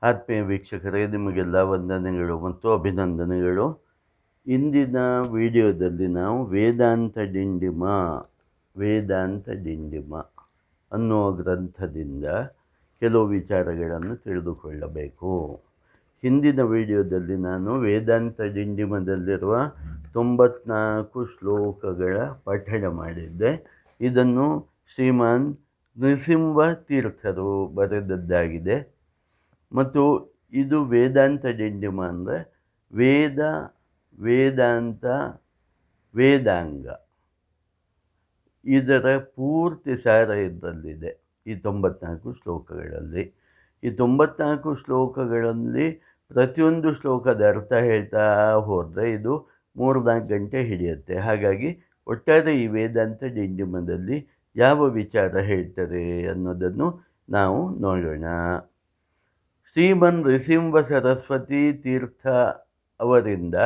ಆತ್ಮೀಯ ವೀಕ್ಷಕರೇ, ನಿಮಗೆಲ್ಲ ವಂದನೆಗಳು ಮತ್ತು ಅಭಿನಂದನೆಗಳು. ಇಂದಿನ ವಿಡಿಯೋದಲ್ಲಿ ನಾವು ವೇದಾಂತ ಡಿಂಡಿಮ ಅನ್ನುವ ಗ್ರಂಥದಿಂದ ಕೆಲವು ವಿಚಾರಗಳನ್ನು ತಿಳಿದುಕೊಳ್ಳಬೇಕು. ಹಿಂದಿನ ವಿಡಿಯೋದಲ್ಲಿ ನಾನು ವೇದಾಂತ ಡಿಂಡಿಮದಲ್ಲಿರುವ 94 ಶ್ಲೋಕಗಳ ಪಠಣ ಮಾಡಿದ್ದೆ. ಇದನ್ನು ಶ್ರೀಮಾನ್ ನೃಸಿಂಹ ತೀರ್ಥರು ಬರೆದದ್ದಾಗಿದೆ. ಮತ್ತು ಇದು ವೇದಾಂತ ಡಿಂಡಿಮ ಅಂದರೆ ವೇದಾಂತ ವೇದಾಂಗ, ಇದರ ಪೂರ್ತಿ ಸಾರ ಇದರಲ್ಲಿದೆ ಈ 94 ಶ್ಲೋಕಗಳಲ್ಲಿ. ಈ 94 ಶ್ಲೋಕಗಳಲ್ಲಿ ಪ್ರತಿಯೊಂದು ಶ್ಲೋಕದ ಅರ್ಥ ಹೇಳ್ತಾ ಹೋದರೆ ಇದು 3-4 ಗಂಟೆ ಹಿಡಿಯುತ್ತೆ. ಹಾಗಾಗಿ ಒಟ್ಟಾರೆ ಈ ವೇದಾಂತ ಡಿಂಡಿಮದಲ್ಲಿ ಯಾವ ವಿಚಾರ ಹೇಳ್ತಾರೆ ಅನ್ನೋದನ್ನು ನಾವು ನೋಡೋಣ. ಶ್ರೀಮನ್ ನೃಸಿಂಹ ಸರಸ್ವತಿ ತೀರ್ಥ ಅವರಿಂದ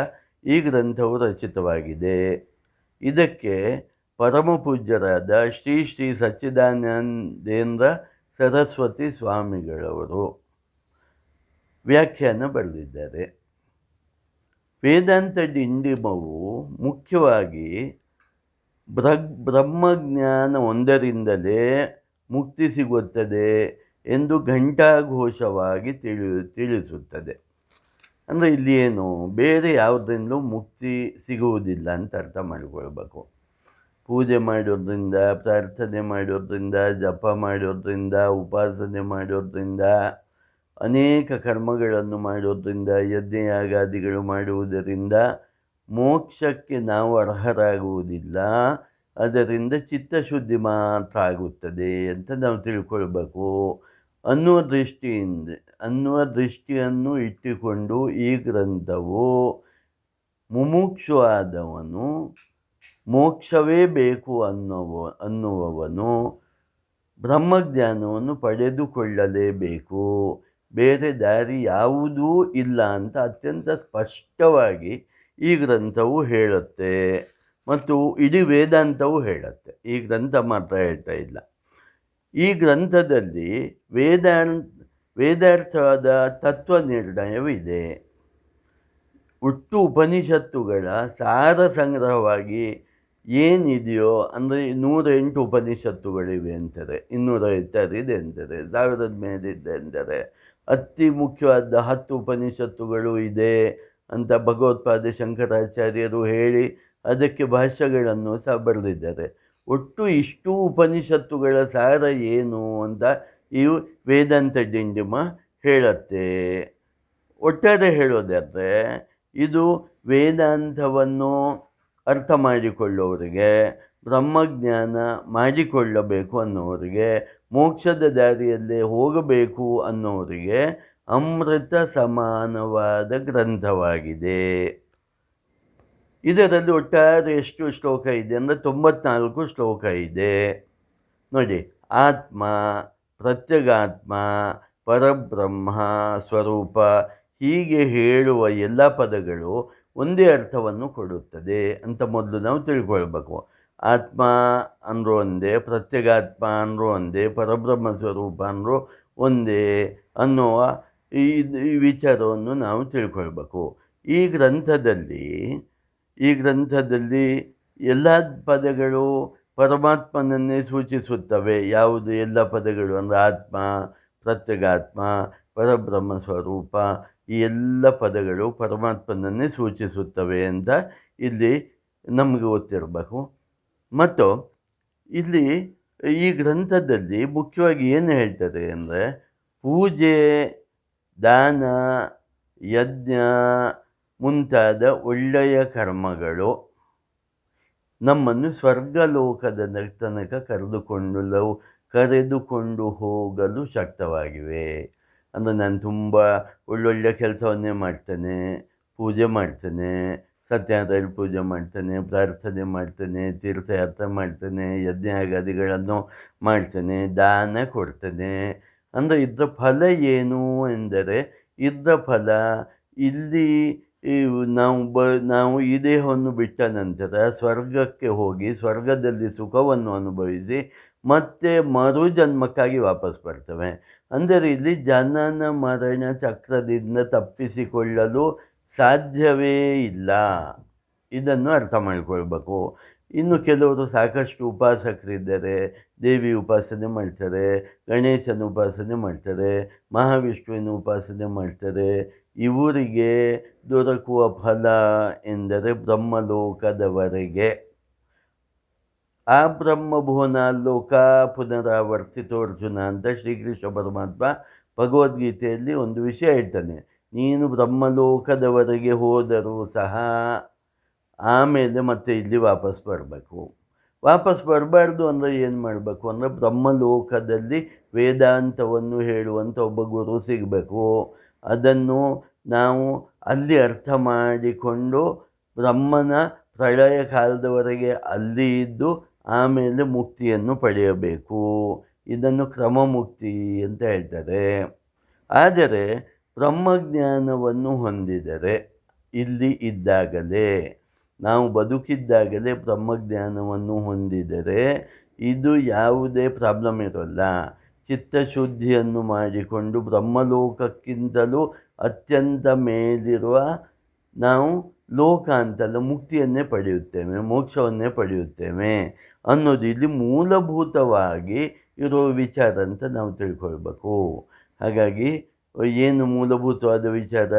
ಈ ಗ್ರಂಥವು ರಚಿತವಾಗಿದೆ. ಇದಕ್ಕೆ ಪರಮ ಪೂಜ್ಯರಾದ ಶ್ರೀ ಶ್ರೀ ಸಚ್ಚಿದಾನಂದೇಂದ್ರ ಸರಸ್ವತಿ ಸ್ವಾಮಿಗಳವರು ವ್ಯಾಖ್ಯಾನ ಬರೆದಿದ್ದಾರೆ. ವೇದಾಂತ ಡಿಂಡಿಮವು ಮುಖ್ಯವಾಗಿ ಬ್ರಹ್ಮಜ್ಞಾನ ಒಂದರಿಂದಲೇ ಮುಕ್ತಿ ಸಿಗುತ್ತದೆ ಎಂದು ಘಂಟಾಘೋಷವಾಗಿ ತಿಳಿಸುತ್ತದೆ. ಅಂದರೆ ಇಲ್ಲಿ ಏನು, ಬೇರೆ ಯಾವುದರಿಂದಲೂ ಮುಕ್ತಿ ಸಿಗುವುದಿಲ್ಲ ಅಂತ ಅರ್ಥ ಮಾಡಿಕೊಳ್ಬೇಕು. ಪೂಜೆ ಮಾಡೋದ್ರಿಂದ, ಪ್ರಾರ್ಥನೆ ಮಾಡೋದ್ರಿಂದ, ಜಪ ಮಾಡೋದ್ರಿಂದ, ಉಪಾಸನೆ ಮಾಡೋದ್ರಿಂದ, ಅನೇಕ ಕರ್ಮಗಳನ್ನು ಮಾಡೋದ್ರಿಂದ, ಯಜ್ಞಯಾಗಾದಿಗಳು ಮಾಡುವುದರಿಂದ ಮೋಕ್ಷಕ್ಕೆ ನಾವು ಅರ್ಹರಾಗುವುದಿಲ್ಲ. ಅದರಿಂದ ಚಿತ್ತಶುದ್ಧಿ ಮಾತ್ರ ಆಗುತ್ತದೆ ಅಂತ ನಾವು ತಿಳ್ಕೊಳ್ಬೇಕು ಅನ್ನುವ ದೃಷ್ಟಿಯನ್ನು ಇಟ್ಟುಕೊಂಡು ಈ ಗ್ರಂಥವು ಮುಮುಕ್ಷು ಆದವನು, ಮೋಕ್ಷವೇ ಬೇಕು ಅನ್ನುವವನು ಬ್ರಹ್ಮಜ್ಞಾನವನ್ನು ಪಡೆದುಕೊಳ್ಳಲೇಬೇಕು, ಬೇರೆ ದಾರಿ ಯಾವುದೂ ಇಲ್ಲ ಅಂತ ಅತ್ಯಂತ ಸ್ಪಷ್ಟವಾಗಿ ಈ ಗ್ರಂಥವು ಹೇಳುತ್ತೆ. ಮತ್ತು ಇಡೀ ವೇದಾಂತವು ಹೇಳುತ್ತೆ, ಈ ಗ್ರಂಥ ಮಾತ್ರ ಹೇಳ್ತಾ ಇಲ್ಲ. ಈ ಗ್ರಂಥದಲ್ಲಿ ವೇದಾರ್ಥವಾದ ತತ್ವ ನಿರ್ಣಯವಿದೆ. ಒಟ್ಟು ಉಪನಿಷತ್ತುಗಳ ಸಾರ ಸಂಗ್ರಹವಾಗಿ ಏನಿದೆಯೋ, ಅಂದರೆ 108 ಉಪನಿಷತ್ತುಗಳಿವೆ ಅಂತಾರೆ, 256 ಇದೆ ಅಂತಾರೆ, 1000 ಮೇಲಿದೆ ಅಂತಾರೆ, ಅತಿ ಮುಖ್ಯವಾದ 10 ಉಪನಿಷತ್ತುಗಳು ಇದೆ ಅಂತ ಭಗವತ್ಪಾದ ಶಂಕರಾಚಾರ್ಯರು ಹೇಳಿ ಅದಕ್ಕೆ ಭಾಷ್ಯಗಳನ್ನು ಸಹ ಬರೆದಿದ್ದಾರೆ. ಒಟ್ಟು ಇಷ್ಟು ಉಪನಿಷತ್ತುಗಳ ಸಾರ ಏನು ಅಂತ ಈ ವೇದಾಂತ ಡಿಂಡಿಮ ಹೇಳುತ್ತೆ. ಒಟ್ಟಾರೆ ಹೇಳೋದಾದರೆ ಇದು ವೇದಾಂತವನ್ನು ಅರ್ಥ ಮಾಡಿಕೊಳ್ಳೋರಿಗೆ, ಬ್ರಹ್ಮಜ್ಞಾನ ಮಾಡಿಕೊಳ್ಳಬೇಕು ಅನ್ನೋರಿಗೆ, ಮೋಕ್ಷದ ದಾರಿಯಲ್ಲೇ ಹೋಗಬೇಕು ಅನ್ನೋರಿಗೆ ಅಮೃತ ಸಮಾನವಾದ ಗ್ರಂಥವಾಗಿದೆ. ಇದರಲ್ಲಿ ಒಟ್ಟಾರೆ ಎಷ್ಟು ಶ್ಲೋಕ ಇದೆ ಅಂದರೆ 94 ಶ್ಲೋಕ ಇದೆ. ನೋಡಿ, ಆತ್ಮ, ಪ್ರತ್ಯಗಾತ್ಮ, ಪರಬ್ರಹ್ಮ ಸ್ವರೂಪ ಹೀಗೆ ಹೇಳುವ ಎಲ್ಲ ಪದಗಳು ಒಂದೇ ಅರ್ಥವನ್ನು ಕೊಡುತ್ತದೆ ಅಂತ ಮೊದಲು ನಾವು ತಿಳ್ಕೊಳ್ಬೇಕು. ಆತ್ಮ ಅಂದರೂ ಒಂದೇ, ಪ್ರತ್ಯಗಾತ್ಮ ಅಂದರೂ ಒಂದೇ, ಪರಬ್ರಹ್ಮ ಸ್ವರೂಪ ಅಂದರೂ ಒಂದೇ ಅನ್ನುವ ಈ ವಿಚಾರವನ್ನು ನಾವು ತಿಳ್ಕೊಳ್ಬೇಕು. ಈ ಗ್ರಂಥದಲ್ಲಿ ಎಲ್ಲ ಪದಗಳು ಪರಮಾತ್ಮನನ್ನೇ ಸೂಚಿಸುತ್ತವೆ. ಯಾವುದು ಎಲ್ಲ ಪದಗಳು ಅಂದರೆ ಆತ್ಮ, ಪ್ರತ್ಯಗಾತ್ಮ, ಪರಬ್ರಹ್ಮ ಸ್ವರೂಪ, ಈ ಎಲ್ಲ ಪದಗಳು ಪರಮಾತ್ಮನನ್ನೇ ಸೂಚಿಸುತ್ತವೆ ಅಂತ ಇಲ್ಲಿ ನಮಗೆ ಗೊತ್ತಿರಬೇಕು. ಮತ್ತು ಇಲ್ಲಿ ಈ ಗ್ರಂಥದಲ್ಲಿ ಮುಖ್ಯವಾಗಿ ಏನು ಹೇಳ್ತಾರೆ ಅಂದರೆ, ಪೂಜೆ, ದಾನ, ಯಜ್ಞ ಮುಂತಾದ ಒಳ್ಳೆಯ ಕರ್ಮಗಳು ನಮ್ಮನ್ನು ಸ್ವರ್ಗಲೋಕದ ತನಕ ಕರೆದುಕೊಂಡು ಹೋಗಲು ಶಕ್ತವಾಗಿವೆ. ಅಂದರೆ ನಾನು ತುಂಬ ಒಳ್ಳೊಳ್ಳೆಯ ಕೆಲಸವನ್ನೇ ಮಾಡ್ತೇನೆ, ಪೂಜೆ ಮಾಡ್ತೇನೆ, ಸತ್ಯನಾರಾಯಣ ಪೂಜೆ ಮಾಡ್ತೇನೆ, ಪ್ರಾರ್ಥನೆ ಮಾಡ್ತೇನೆ, ತೀರ್ಥಯಾತ್ರೆ ಮಾಡ್ತೇನೆ, ಯಜ್ಞಯಾಗಾದಿಗಳನ್ನು ಮಾಡ್ತೇನೆ, ದಾನ ಕೊಡ್ತೇನೆ. ಅಂದರೆ ಇದರ ಫಲ ಏನು ಎಂದರೆ, ಇದರ ಫಲ ಇಲ್ಲಿ ನಾವು ಈ ದೇಹವನ್ನು ಬಿಟ್ಟ ನಂತರ ಸ್ವರ್ಗಕ್ಕೆ ಹೋಗಿ ಸ್ವರ್ಗದಲ್ಲಿ ಸುಖವನ್ನು ಅನುಭವಿಸಿ ಮತ್ತೆ ಮರು ಜನ್ಮಕ್ಕಾಗಿ ವಾಪಸ್ ಬರ್ತೇವೆ. ಅಂದರೆ ಇಲ್ಲಿ ಜನನ ಮರಣ ಚಕ್ರದಿಂದ ತಪ್ಪಿಸಿಕೊಳ್ಳಲು ಸಾಧ್ಯವೇ ಇಲ್ಲ. ಇದನ್ನು ಅರ್ಥ ಮಾಡಿಕೊಳ್ಬೇಕು. ಇನ್ನು ಕೆಲವರು ಸಾಕಷ್ಟು ಉಪಾಸಕರಿದ್ದಾರೆ. ದೇವಿ ಉಪಾಸನೆ ಮಾಡ್ತಾರೆ, ಗಣೇಶನ ಉಪಾಸನೆ ಮಾಡ್ತಾರೆ, ಮಹಾವಿಷ್ಣುವಿನ ಉಪಾಸನೆ ಮಾಡ್ತಾರೆ. ಇವರಿಗೆ ದೊರಕುವ ಫಲ ಎಂದರೆ ಬ್ರಹ್ಮಲೋಕದವರೆಗೆ. ಆ ಬ್ರಹ್ಮಭುವನಾಲೋಕ ಪುನರಾವರ್ತಿತೋರ್ಜುನ ಅಂತ ಶ್ರೀಕೃಷ್ಣ ಪರಮಾತ್ಮ ಭಗವದ್ಗೀತೆಯಲ್ಲಿ ಒಂದು ವಿಷಯ ಹೇಳ್ತಾನೆ. ನೀನು ಬ್ರಹ್ಮಲೋಕದವರೆಗೆ ಹೋದರೂ ಸಹ ಆಮೇಲೆ ಮತ್ತೆ ಇಲ್ಲಿ ವಾಪಸ್ ಬರಬೇಕು. ವಾಪಸ್ ಬರಬಾರ್ದು ಅಂದರೆ ಏನು ಮಾಡಬೇಕು ಅಂದರೆ ಬ್ರಹ್ಮಲೋಕದಲ್ಲಿ ವೇದಾಂತವನ್ನು ಹೇಳುವಂಥ ಒಬ್ಬ ಗುರು ಸಿಗಬೇಕು. ಅದನ್ನು ನಾವು ಅಲ್ಲಿ ಅರ್ಥ ಮಾಡಿಕೊಂಡು ಬ್ರಹ್ಮನ ಪ್ರಳಯ ಕಾಲದವರೆಗೆ ಅಲ್ಲಿ ಇದ್ದು ಆಮೇಲೆ ಮುಕ್ತಿಯನ್ನು ಪಡೆಯಬೇಕು. ಇದನ್ನು ಕ್ರಮಮುಕ್ತಿ ಅಂತ ಹೇಳ್ತಾರೆ. ಆದರೆ ಬ್ರಹ್ಮಜ್ಞಾನವನ್ನು ಹೊಂದಿದರೆ ಇಲ್ಲಿ ಇದ್ದಾಗಲೇ, ನಾವು ಬದುಕಿದ್ದಾಗಲೇ ಬ್ರಹ್ಮಜ್ಞಾನವನ್ನು ಹೊಂದಿದರೆ ಇದು ಯಾವುದೇ ಪ್ರಾಬ್ಲಮ್ ಇರೋಲ್ಲ. ಚಿತ್ತಶುದ್ಧಿಯನ್ನು ಮಾಡಿಕೊಂಡು ಬ್ರಹ್ಮಲೋಕಕ್ಕಿಂತಲೂ ಅತ್ಯಂತ ಮೇಲಿರುವ ನಾವು ಲೋಕ ಅಂತಲ್ಲ ಮುಕ್ತಿಯನ್ನೇ ಪಡೆಯುತ್ತೇವೆ, ಮೋಕ್ಷವನ್ನೇ ಪಡೆಯುತ್ತೇವೆ ಅನ್ನೋದು ಇಲ್ಲಿ ಮೂಲಭೂತವಾಗಿ ಇರೋ ವಿಚಾರ ಅಂತ ನಾವು ತಿಳ್ಕೊಳ್ಬೇಕು. ಹಾಗಾಗಿ ಏನು ಮೂಲಭೂತವಾದ ವಿಚಾರ?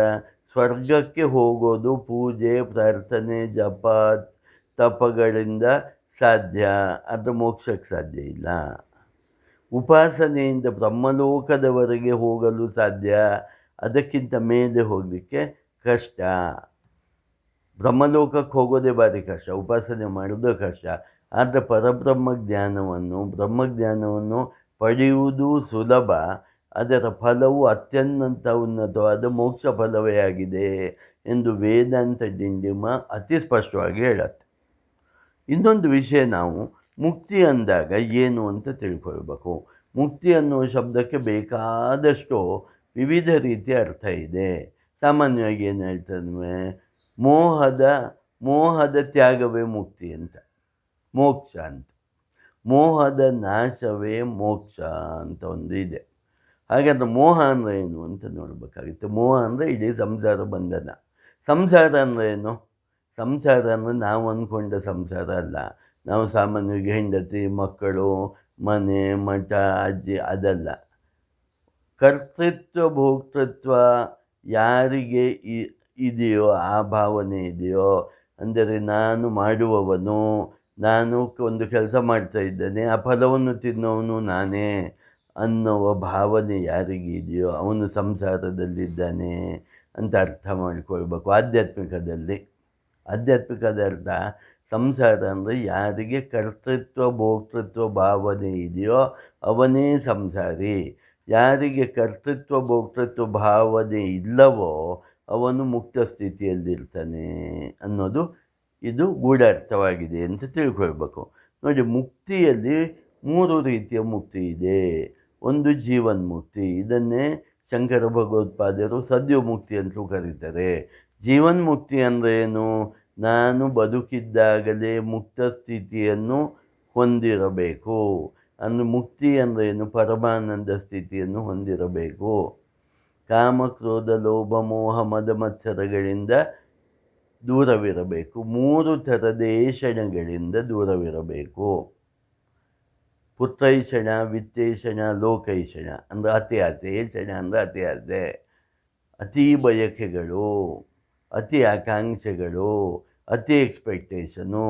ಸ್ವರ್ಗಕ್ಕೆ ಹೋಗೋದು ಪೂಜೆ, ಪ್ರಾರ್ಥನೆ, ಜಪ, ತಪಗಳಿಂದ ಸಾಧ್ಯ, ಅದು ಮೋಕ್ಷಕ್ಕೆ ಸಾಧ್ಯ ಇಲ್ಲ. ಉಪಾಸನೆಯಿಂದ ಬ್ರಹ್ಮಲೋಕದವರೆಗೆ ಹೋಗಲು ಸಾಧ್ಯ, ಅದಕ್ಕಿಂತ ಮೇಲೆ ಹೋಗಲಿಕ್ಕೆ ಕಷ್ಟ. ಬ್ರಹ್ಮಲೋಕಕ್ಕೆ ಹೋಗೋದೇ ಭಾರಿ ಕಷ್ಟ, ಉಪಾಸನೆ ಮಾಡೋದೇ ಕಷ್ಟ. ಆದರೆ ಬ್ರಹ್ಮಜ್ಞಾನವನ್ನು ಪಡೆಯುವುದು ಸುಲಭ. ಅದರ ಫಲವು ಅತ್ಯಂತ ಉನ್ನತವಾದ ಮೋಕ್ಷ ಫಲವೇ ಆಗಿದೆ ಎಂದು ವೇದಾಂತ ಡಿಂಡಿಮ ಅತಿ ಸ್ಪಷ್ಟವಾಗಿ ಹೇಳುತ್ತೆ. ಇನ್ನೊಂದು ವಿಷಯ, ನಾವು ಮುಕ್ತಿ ಅಂದಾಗ ಏನು ಅಂತ ತಿಳ್ಕೊಳ್ಬೇಕು. ಮುಕ್ತಿ ಅನ್ನುವ ಶಬ್ದಕ್ಕೆ ಬೇಕಾದಷ್ಟು ವಿವಿಧ ರೀತಿಯ ಅರ್ಥ ಇದೆ. ಸಾಮಾನ್ಯವಾಗಿ ಏನು ಹೇಳ್ತಾರೆ, ಮೋಹದ ತ್ಯಾಗವೇ ಮುಕ್ತಿ ಅಂತ, ಮೋಕ್ಷ ಅಂತ. ಮೋಹದ ನಾಶವೇ ಮೋಕ್ಷ ಅಂತ ಒಂದು ಇದೆ. ಹಾಗಾದರೆ ಮೋಹ ಅಂದರೆ ಏನು ಅಂತ ನೋಡಬೇಕಾಗಿತ್ತು. ಮೋಹ ಅಂದರೆ ಇಡೀ ಸಂಸಾರ ಬಂಧನ. ಸಂಸಾರ ಅಂದರೆ ಏನು? ಸಂಸಾರ ಅಂದರೆ ನಾವು ಅಂದ್ಕೊಂಡ ಸಂಸಾರ ಅಲ್ಲ. ನಾವು ಸಾಮಾನ್ಯವಾಗಿ ಹೆಂಡತಿ, ಮಕ್ಕಳು, ಮನೆ, ಮಠ, ಅಜ್ಜಿ ಅದಲ್ಲ. ಕರ್ತೃತ್ವ ಭೋಕ್ತೃತ್ವ ಯಾರಿಗೆ ಇದೆಯೋ, ಆ ಭಾವನೆ ಇದೆಯೋ, ಅಂದರೆ ನಾನು ಮಾಡುವವನು, ನಾನು ಒಂದು ಕೆಲಸ ಮಾಡ್ತಾ ಇದ್ದೇನೆ, ಆ ಫಲವನ್ನು ತಿನ್ನೋವನು ನಾನೇ ಅನ್ನುವ ಭಾವನೆ ಯಾರಿಗೆ ಇದೆಯೋ ಅವನು ಸಂಸಾರದಲ್ಲಿದ್ದಾನೆ ಅಂತ ಅರ್ಥ ಮಾಡಿಕೊಳ್ಬೇಕು. ಆಧ್ಯಾತ್ಮಿಕದ ಅರ್ಥ ಸಂಸಾರ ಅಂದರೆ ಯಾರಿಗೆ ಕರ್ತೃತ್ವ ಭೋಕ್ತೃತ್ವ ಭಾವನೆ ಇದೆಯೋ ಅವನೇ ಸಂಸಾರಿ. ಯಾರಿಗೆ ಕರ್ತೃತ್ವ ಭೋಕ್ತೃತ್ವ ಭಾವನೆ ಇಲ್ಲವೋ ಅವನು ಮುಕ್ತ ಸ್ಥಿತಿಯಲ್ಲಿರ್ತಾನೆ ಅನ್ನೋದು ಇದು ಗೂಢಾರ್ಥವಾಗಿದೆ ಅಂತ ತಿಳ್ಕೊಳ್ಬೇಕು. ನೋಡಿ, ಮುಕ್ತಿಯಲ್ಲಿ 3 ರೀತಿಯ ಮುಕ್ತಿ ಇದೆ. ಒಂದು ಜೀವನ್ಮುಕ್ತಿ, ಇದನ್ನೇ ಶಂಕರ ಭಗವತ್ಪಾದರು ಸದ್ಯೋಮುಕ್ತಿ ಅಂತಲೂ ಕರೀತಾರೆ. ಜೀವನ್ಮುಕ್ತಿ ಅಂದರೆ ಏನು? ನಾನು ಬದುಕಿದ್ದಾಗಲೇ ಮುಕ್ತ ಸ್ಥಿತಿಯನ್ನು ಹೊಂದಿರಬೇಕು. ಅಂದರೆ ಮುಕ್ತಿ ಅಂದರೆ ಏನು? ಪರಮಾನಂದ ಸ್ಥಿತಿಯನ್ನು ಹೊಂದಿರಬೇಕು. ಕಾಮ, ಕ್ರೋಧ, ಲೋಭ, ಮೋಹ, ಮದ, ಮತ್ಸರಗಳಿಂದ ದೂರವಿರಬೇಕು. 3 ಥರದ ಏಷಣಗಳಿಂದ ದೂರವಿರಬೇಕು. ಪುತ್ರೈಷಣ, ವಿತ್ತೈಷಣ, ಲೋಕೈಷಣ ಅಂದರೆ ಅತಿ ಆಸೆ. ಏಷಣ ಅಂದರೆ ಅತಿ ಆಸೆ, ಅತಿ ಬಯಕೆಗಳು, ಅತಿ ಆಕಾಂಕ್ಷೆಗಳು, ಅತಿ ಎಕ್ಸ್ಪೆಕ್ಟೇಷನು,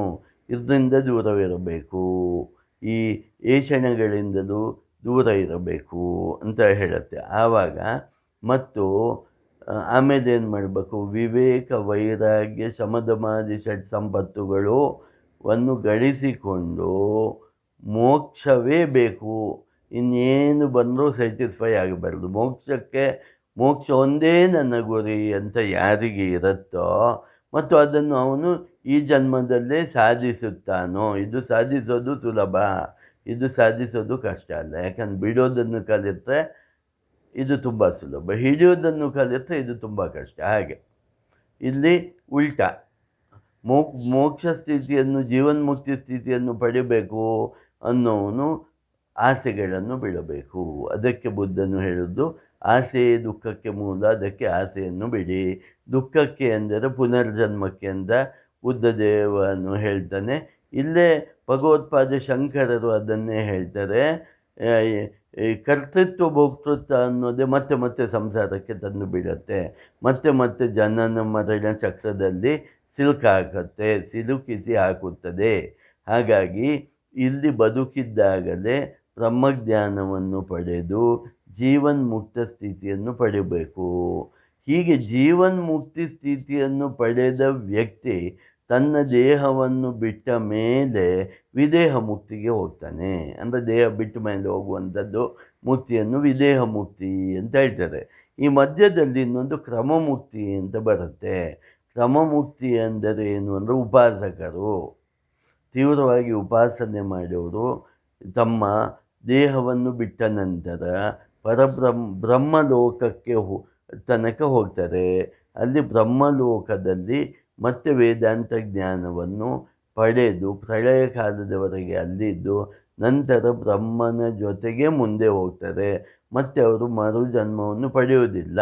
ಇದರಿಂದ ದೂರವಿರಬೇಕು. ಈ ಏಷಣಗಳಿಂದಲೂ ದೂರ ಇರಬೇಕು ಅಂತ ಹೇಳುತ್ತೆ. ಆವಾಗ ಮತ್ತು ಆಮೇಲೆ ಏನು ಮಾಡಬೇಕು? ವಿವೇಕ, ವೈರಾಗ್ಯ, ಶಮದಮಾದಿ ಷಟ್ ಸಂಪತ್ತುಗಳನ್ನು ಗಳಿಸಿಕೊಂಡು ಮೋಕ್ಷವೇ ಬೇಕು, ಇನ್ನೇನು ಬಂದರೂ ಸ್ಯಾಟಿಸ್ಫೈ ಆಗಬಾರ್ದು. ಮೋಕ್ಷ ಒಂದೇ ನನ್ನ ಗುರಿ ಅಂತ ಯಾರಿಗೆ ಇರುತ್ತೋ ಮತ್ತು ಅದನ್ನು ಅವನು ಈ ಜನ್ಮದಲ್ಲೇ ಸಾಧಿಸುತ್ತಾನೋ, ಇದು ಸಾಧಿಸೋದು ಸುಲಭ, ಇದು ಸಾಧಿಸೋದು ಕಷ್ಟ ಅಲ್ಲ. ಯಾಕಂದ್ರೆ ಬಿಡೋದನ್ನು ಕಲಿತರೆ ಇದು ತುಂಬ ಸುಲಭ, ಹಿಡಿಯೋದನ್ನು ಕಲಿತರೆ ಇದು ತುಂಬ ಕಷ್ಟ. ಹಾಗೆ ಇಲ್ಲಿ ಉಲ್ಟಾ, ಮೋಕ್ಷ ಸ್ಥಿತಿಯನ್ನು, ಜೀವನ್ಮುಕ್ತಿ ಸ್ಥಿತಿಯನ್ನು ಪಡಿಬೇಕು ಅನ್ನೋವನು ಆಸೆಗಳನ್ನು ಬಿಡಬೇಕು. ಅದಕ್ಕೆ ಬುದ್ಧನು ಹೇಳುವುದು ಆಸೆಯೇ ದುಃಖಕ್ಕೆ ಮೂಲ, ಅದಕ್ಕೆ ಆಸೆಯನ್ನು ಬಿಡಿ. ದುಃಖಕ್ಕೆ ಅಂದರೆ ಪುನರ್ಜನ್ಮಕ್ಕೆ ಅಂತ ಬುದ್ಧದೇವನು ಹೇಳ್ತಾನೆ. ಇಲ್ಲೇ ಭಗವತ್ಪಾದ ಶಂಕರರು ಅದನ್ನೇ ಹೇಳ್ತಾರೆ. ಆ, ಈ ಕರ್ತೃತ್ವ ಭೋಕ್ತೃತ್ವ ಅನ್ನೋದೇ ಮತ್ತೆ ಮತ್ತೆ ಸಂಸಾರಕ್ಕೆ ತಂದು ಬಿಡತ್ತೆ, ಮತ್ತೆ ಮತ್ತೆ ಜನನ ಮರಣ ಚಕ್ರದಲ್ಲಿ ಸಿಲುಕಿಸಿ ಹಾಕುತ್ತದೆ. ಹಾಗಾಗಿ ಇಲ್ಲಿ ಬದುಕಿದ್ದಾಗಲೇ ಬ್ರಹ್ಮಜ್ಞಾನವನ್ನು ಪಡೆದು ಜೀವನ್ಮುಕ್ತ ಸ್ಥಿತಿಯನ್ನು ಪಡೆಯಬೇಕು. ಹೀಗೆ ಜೀವನ್ಮುಕ್ತಿ ಸ್ಥಿತಿಯನ್ನು ಪಡೆದ ವ್ಯಕ್ತಿ ತನ್ನ ದೇಹವನ್ನು ಬಿಟ್ಟ ಮೇಲೆ ವಿದೇಹ ಮುಕ್ತಿಗೆ ಹೋಗ್ತಾನೆ. ಅಂದರೆ ದೇಹ ಬಿಟ್ಟ ಮೇಲೆ ಹೋಗುವಂಥದ್ದು ಮುಕ್ತಿಯನ್ನು ವಿದೇಹ ಮುಕ್ತಿ ಅಂತ ಹೇಳ್ತಾರೆ. ಈ ಮಧ್ಯದಲ್ಲಿ ಇನ್ನೊಂದು ಕ್ರಮಮುಕ್ತಿ ಅಂತ ಬರುತ್ತೆ. ಕ್ರಮಮುಕ್ತಿ ಅಂದರೆ ಏನು ಅಂದರೆ ಉಪಾಸಕರು, ತೀವ್ರವಾಗಿ ಉಪಾಸನೆ ಮಾಡೋರು ತಮ್ಮ ದೇಹವನ್ನು ಬಿಟ್ಟ ನಂತರ ಬ್ರಹ್ಮಲೋಕಕ್ಕೆ ತನಕ ಹೋಗ್ತಾರೆ. ಅಲ್ಲಿ ಬ್ರಹ್ಮಲೋಕದಲ್ಲಿ ಮತ್ತೆ ವೇದಾಂತ ಜ್ಞಾನವನ್ನು ಪಡೆದು ಪ್ರಳಯ ಕಾಲದವರೆಗೆ ಅಲ್ಲಿದ್ದು ನಂತರ ಬ್ರಹ್ಮನ ಜೊತೆಗೆ ಮುಂದೆ ಹೋಗ್ತಾರೆ. ಮತ್ತು ಅವರು ಮರುಜನ್ಮವನ್ನು ಪಡೆಯುವುದಿಲ್ಲ.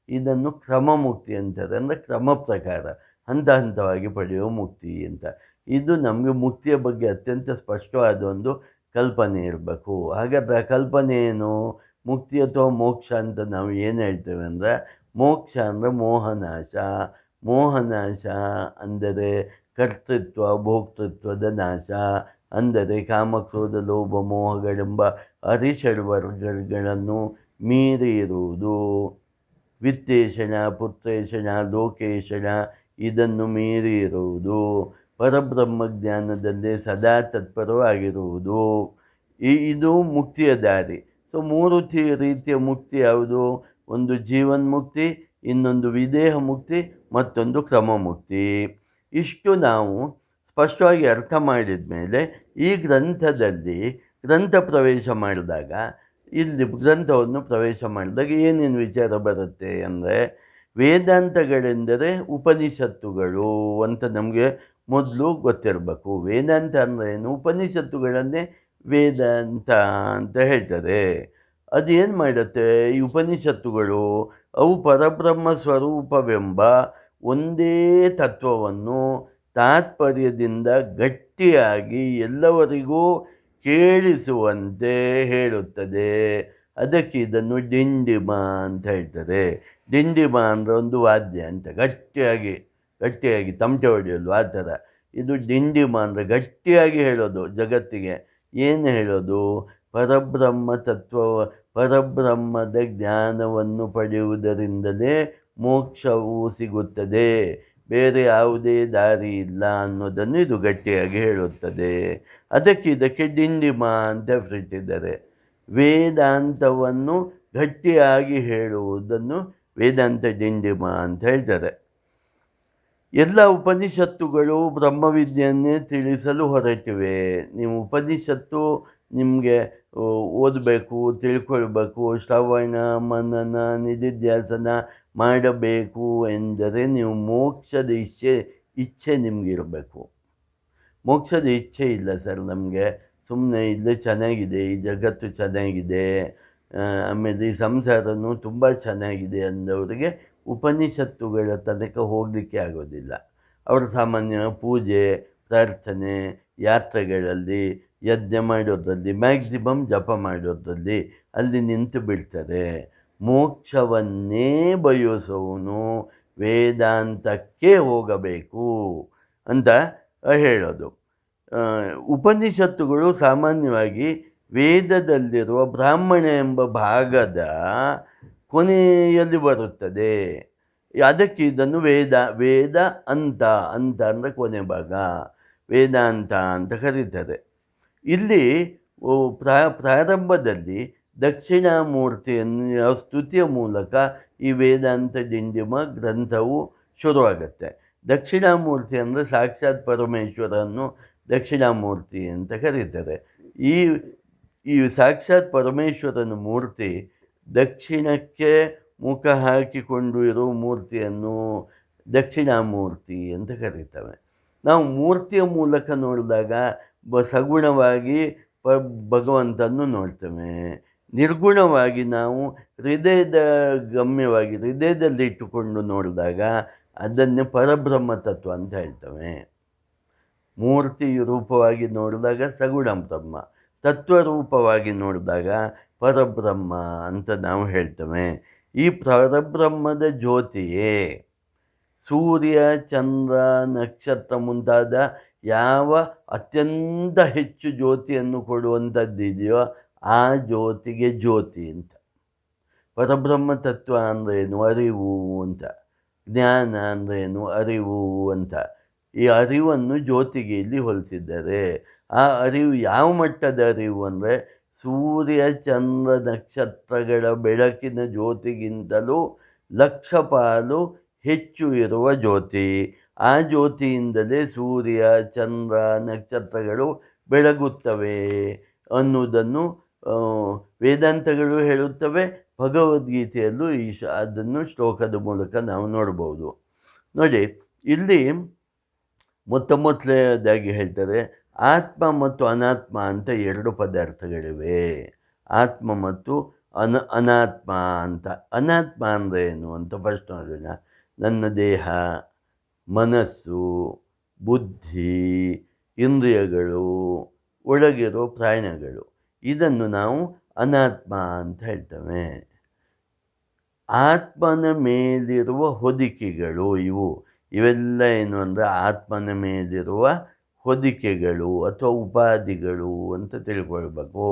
ಇದನ್ನು ಕ್ರಮಮುಕ್ತಿ ಅಂತಾರೆ. ಅಂದರೆ ಕ್ರಮ ಪ್ರಕಾರ ಹಂತ ಹಂತವಾಗಿ ಪಡೆಯುವ ಮುಕ್ತಿ ಅಂತ. ಇದು ನಮಗೆ ಮುಕ್ತಿಯ ಬಗ್ಗೆ ಅತ್ಯಂತ ಸ್ಪಷ್ಟವಾದ ಒಂದು ಕಲ್ಪನೆ ಇರಬೇಕು. ಹಾಗಾದರೆ ಆ ಕಲ್ಪನೆ ಏನು? ಮುಕ್ತಿ ಅಥವಾ ಮೋಕ್ಷ ಅಂತ ನಾವು ಏನು ಹೇಳ್ತೇವೆ ಅಂದರೆ, ಮೋಕ್ಷ ಅಂದರೆ ಮೋಹನಾಶ. ಮೋಹನಾಶ ಅಂದರೆ ಕರ್ತೃತ್ವ ಭೋಕ್ತೃತ್ವದ ನಾಶ. ಅಂದರೆ ಕಾಮಕ್ರೋಧ ಲೋಭ ಮೋಹಗಳೆಂಬ ಅರಿಷಡ್ವರ್ಗಗಳನ್ನು ಮೀರಿ ಇರುವುದು. ವಿತ್ತೇಷಣ ಪುತ್ರೇಷಣ ಲೋಕೇಶಣ ಇದನ್ನು ಮೀರಿ ಇರುವುದು. ಪರಬ್ರಹ್ಮ ಜ್ಞಾನದಲ್ಲೇ ಸದಾ ತತ್ಪರವಾಗಿರುವುದು. ಇದು ಮುಕ್ತಿಯ ದಾರಿ. ಸೊ 3 ರೀತಿಯ ಮುಕ್ತಿ ಯಾವುದು? ಒಂದು ಜೀವನ್ಮುಕ್ತಿ, ಇನ್ನೊಂದು ವಿದೇಹ ಮುಕ್ತಿ, ಮತ್ತೊಂದು ಕ್ರಮಮುಕ್ತಿ. ಇಷ್ಟು ನಾವು ಸ್ಪಷ್ಟವಾಗಿ ಅರ್ಥ ಮಾಡಿದ ಮೇಲೆ ಈ ಗ್ರಂಥದಲ್ಲಿ ಗ್ರಂಥ ಪ್ರವೇಶ ಮಾಡಿದಾಗ, ಇಲ್ಲಿ ಗ್ರಂಥವನ್ನು ಪ್ರವೇಶ ಮಾಡಿದಾಗ ಏನೇನು ವಿಚಾರ ಬರುತ್ತೆ ಅಂದರೆ, ವೇದಾಂತಗಳೆಂದರೆ ಉಪನಿಷತ್ತುಗಳು ಅಂತ ನಮಗೆ ಮೊದಲು ಗೊತ್ತಿರಬೇಕು. ವೇದಾಂತ ಅಂದರೆ ಏನು? ಉಪನಿಷತ್ತುಗಳನ್ನೇ ವೇದಾಂತ ಅಂತ ಹೇಳ್ತಾರೆ. ಅದೇನು ಮಾಡುತ್ತೆ ಈ ಉಪನಿಷತ್ತುಗಳು? ಅವು ಪರಬ್ರಹ್ಮ ಸ್ವರೂಪವೆಂಬ ಒಂದೇ ತತ್ವವನ್ನು ತಾತ್ಪರ್ಯದಿಂದ ಗಟ್ಟಿಯಾಗಿ ಎಲ್ಲವರಿಗೂ ಕೇಳಿಸುವಂತೆ ಹೇಳುತ್ತದೆ. ಅದಕ್ಕೆ ಇದನ್ನು ಡಿಂಡಿಮ ಅಂತ ಹೇಳ್ತಾರೆ. ಡಿಂಡಿಮ ಅಂದರೆ ಒಂದು ವಾದ್ಯ ಅಂತ, ಗಟ್ಟಿಯಾಗಿ ತಮಟೆ ಹೊಡೆಯೋದು ಆ ಥರ. ಇದು ಡಿಂಡಿಮ ಅಂದರೆ ಗಟ್ಟಿಯಾಗಿ ಹೇಳೋದು ಜಗತ್ತಿಗೆ. ಏನು ಹೇಳೋದು? ಪರಬ್ರಹ್ಮದ ಜ್ಞಾನವನ್ನು ಪಡೆಯುವುದರಿಂದಲೇ ಮೋಕ್ಷವು ಸಿಗುತ್ತದೆ, ಬೇರೆ ಯಾವುದೇ ದಾರಿ ಇಲ್ಲ ಅನ್ನೋದನ್ನು ಇದು ಗಟ್ಟಿಯಾಗಿ ಹೇಳುತ್ತದೆ. ಇದಕ್ಕೆ ಡಿಂಡಿಮ ಅಂತ ಬಿಟ್ಟಿದ್ದಾರೆ. ವೇದಾಂತವನ್ನು ಗಟ್ಟಿಯಾಗಿ ಹೇಳುವುದನ್ನು ವೇದಾಂತ ಡಿಂಡಿಮ ಅಂತ ಹೇಳ್ತಾರೆ. ಎಲ್ಲ ಉಪನಿಷತ್ತುಗಳು ಬ್ರಹ್ಮವಿದ್ಯೆಯನ್ನೇ ತಿಳಿಸಲು ಹೊರಟಿವೆ. ನೀವು ಉಪನಿಷತ್ತು ನಿಮಗೆ ಓದಬೇಕು, ತಿಳ್ಕೊಳ್ಬೇಕು, ಶ್ರವಣ ಮನನ ನಿಧಿಧ್ಯಾಸನ ಮಾಡಬೇಕು ಎಂದರೆ ನೀವು ಮೋಕ್ಷದ ಇಚ್ಛೆ ನಿಮಗಿರಬೇಕು. ಮೋಕ್ಷದ ಇಚ್ಛೆ ಇಲ್ಲ ಸರ್ ನಮಗೆ, ಸುಮ್ಮನೆ ಇಲ್ಲೇ ಚೆನ್ನಾಗಿದೆ, ಈ ಜಗತ್ತು ಚೆನ್ನಾಗಿದೆ, ಆಮೇಲೆ ಈ ಸಂಸಾರನೂ ತುಂಬ ಚೆನ್ನಾಗಿದೆ ಅಂದವರಿಗೆ ಉಪನಿಷತ್ತುಗಳ ತನಕ ಹೋಗಲಿಕ್ಕೆ ಆಗೋದಿಲ್ಲ. ಅವರು ಸಾಮಾನ್ಯ ಪೂಜೆ ಪ್ರಾರ್ಥನೆ ಯಾತ್ರೆಗಳಲ್ಲಿ ಯಜ್ಞ ಮಾಡೋದ್ರಲ್ಲಿ ಮ್ಯಾಕ್ಸಿಮಮ್ ಜಪ ಮಾಡೋದ್ರಲ್ಲಿ ಅಲ್ಲಿ ನಿಂತು ಬಿಡ್ತಾರೆ. ಮೋಕ್ಷವನ್ನೇ ಬಯಸೋನು ವೇದಾಂತಕ್ಕೆ ಹೋಗಬೇಕು ಅಂತ ಹೇಳೋದು. ಉಪನಿಷತ್ತುಗಳು ಸಾಮಾನ್ಯವಾಗಿ ವೇದದಲ್ಲಿರುವ ಬ್ರಾಹ್ಮಣ ಎಂಬ ಭಾಗದ ಕೊನೆಯಲ್ಲಿ ಬರುತ್ತದೆ. ಅದಕ್ಕೆ ಇದನ್ನು ವೇದ ಅಂತ ಅಂದರೆ ಕೊನೆ ಭಾಗ, ವೇದಾಂತ ಅಂತ ಕರೀತಾರೆ. ಇಲ್ಲಿ ಪ್ರಾರಂಭದಲ್ಲಿ ದಕ್ಷಿಣಾಮೂರ್ತಿಯನ್ನು ಸ್ತುತಿಯ ಮೂಲಕ ಈ ವೇದಾಂತ ಡಿಂಡಿಮ ಗ್ರಂಥವು ಶುರುವಾಗುತ್ತೆ. ದಕ್ಷಿಣಾಮೂರ್ತಿ ಅಂದರೆ ಸಾಕ್ಷಾತ್ ಪರಮೇಶ್ವರನ್ನು ದಕ್ಷಿಣಾಮೂರ್ತಿ ಅಂತ ಕರೀತಾರೆ. ಈ ಸಾಕ್ಷಾತ್ ಪರಮೇಶ್ವರನ ಮೂರ್ತಿ ದಕ್ಷಿಣಕ್ಕೆ ಮುಖ ಹಾಕಿಕೊಂಡು ಇರೋ ಮೂರ್ತಿಯನ್ನು ದಕ್ಷಿಣಾಮೂರ್ತಿ ಅಂತ ಕರೀತೇವೆ. ನಾವು ಮೂರ್ತಿಯ ಮೂಲಕ ನೋಡಿದಾಗ ಸಗುಣವಾಗಿ ಪ ಭಗವಂತನನ್ನು ನೋಡ್ತೇವೆ. ನಿರ್ಗುಣವಾಗಿ ನಾವು ಹೃದಯದ ಗಮ್ಯವಾಗಿ ಹೃದಯದಲ್ಲಿಟ್ಟುಕೊಂಡು ನೋಡಿದಾಗ ಅದನ್ನೇ ಪರಬ್ರಹ್ಮ ತತ್ವ ಅಂತ ಹೇಳ್ತೇವೆ. ಮೂರ್ತಿ ರೂಪವಾಗಿ ನೋಡಿದಾಗ ಸಗುಣ ಬ್ರಹ್ಮ, ತತ್ವರೂಪವಾಗಿ ನೋಡಿದಾಗ ಪರಬ್ರಹ್ಮ ಅಂತ ನಾವು ಹೇಳ್ತೇವೆ. ಈ ಪರಬ್ರಹ್ಮದ ಜ್ಯೋತಿಯೇ ಸೂರ್ಯ, ಚಂದ್ರ, ನಕ್ಷತ್ರ ಮುಂತಾದ ಯಾವ ಅತ್ಯಂತ ಹೆಚ್ಚು ಜ್ಯೋತಿಯನ್ನು ಕೊಡುವಂಥದ್ದಿದೆಯೋ ಆ ಜ್ಯೋತಿಗೆ ಜ್ಯೋತಿ ಅಂತ. ಪರಬ್ರಹ್ಮ ತತ್ವ ಅಂದ್ರೇನು? ಅರಿವು ಅಂತ. ಜ್ಞಾನ ಅಂದ್ರೇನು? ಅರಿವು ಅಂತ. ಈ ಅರಿವನ್ನು ಜ್ಯೋತಿಗೆ ಇಲ್ಲಿ ಹೋಲಿಸಿದ್ದಾರೆ. ಆ ಅರಿವು ಯಾವ ಮಟ್ಟದ ಅರಿವು ಅಂದರೆ ಸೂರ್ಯ, ಚಂದ್ರ, ನಕ್ಷತ್ರಗಳ ಬೆಳಕಿನ ಜ್ಯೋತಿಗಿಂತಲೂ ಲಕ್ಷ ಪಾಲು ಹೆಚ್ಚು ಇರುವ ಜ್ಯೋತಿ. ಆ ಜ್ಯೋತಿಯಿಂದಲೇ ಸೂರ್ಯ, ಚಂದ್ರ, ನಕ್ಷತ್ರಗಳು ಬೆಳಗುತ್ತವೆ ಅನ್ನುವುದನ್ನು ವೇದಾಂತಗಳು ಹೇಳುತ್ತವೆ. ಭಗವದ್ಗೀತೆಯಲ್ಲೂ ಅದನ್ನು ಶ್ಲೋಕದ ಮೂಲಕ ನಾವು ನೋಡ್ಬೋದು. ನೋಡಿ, ಇಲ್ಲಿ ಮೊದಲನೇದಾಗಿ ಹೇಳ್ತಾರೆ ಆತ್ಮ ಮತ್ತು ಅನಾತ್ಮ ಅಂತ ಎರಡು ಪದಾರ್ಥಗಳಿವೆ. ಆತ್ಮ ಮತ್ತು ಅನಾತ್ಮ ಅಂತ. ಅನಾತ್ಮ ಅಂದರೆ ಏನು ಅಂತ ಫಸ್ಟ್ ನೋಡೋಣ. ನನ್ನ ದೇಹ, ಮನಸ್ಸು, ಬುದ್ಧಿ, ಇಂದ್ರಿಯಗಳು, ಒಳಗಿರೋ ಪ್ರಾಣಗಳು, ಇದನ್ನು ನಾವು ಅನಾತ್ಮ ಅಂತ ಹೇಳ್ತೇವೆ. ಆತ್ಮನ ಮೇಲಿರುವ ಹೊದಿಕೆಗಳು ಇವೆಲ್ಲ ಏನು ಅಂದರೆ ಆತ್ಮನ ಮೇಲಿರುವ ಹೊದಿಕೆಗಳು ಅಥವಾ ಉಪಾಧಿಗಳು ಅಂತ ತಿಳ್ಕೊಳ್ಬೇಕು.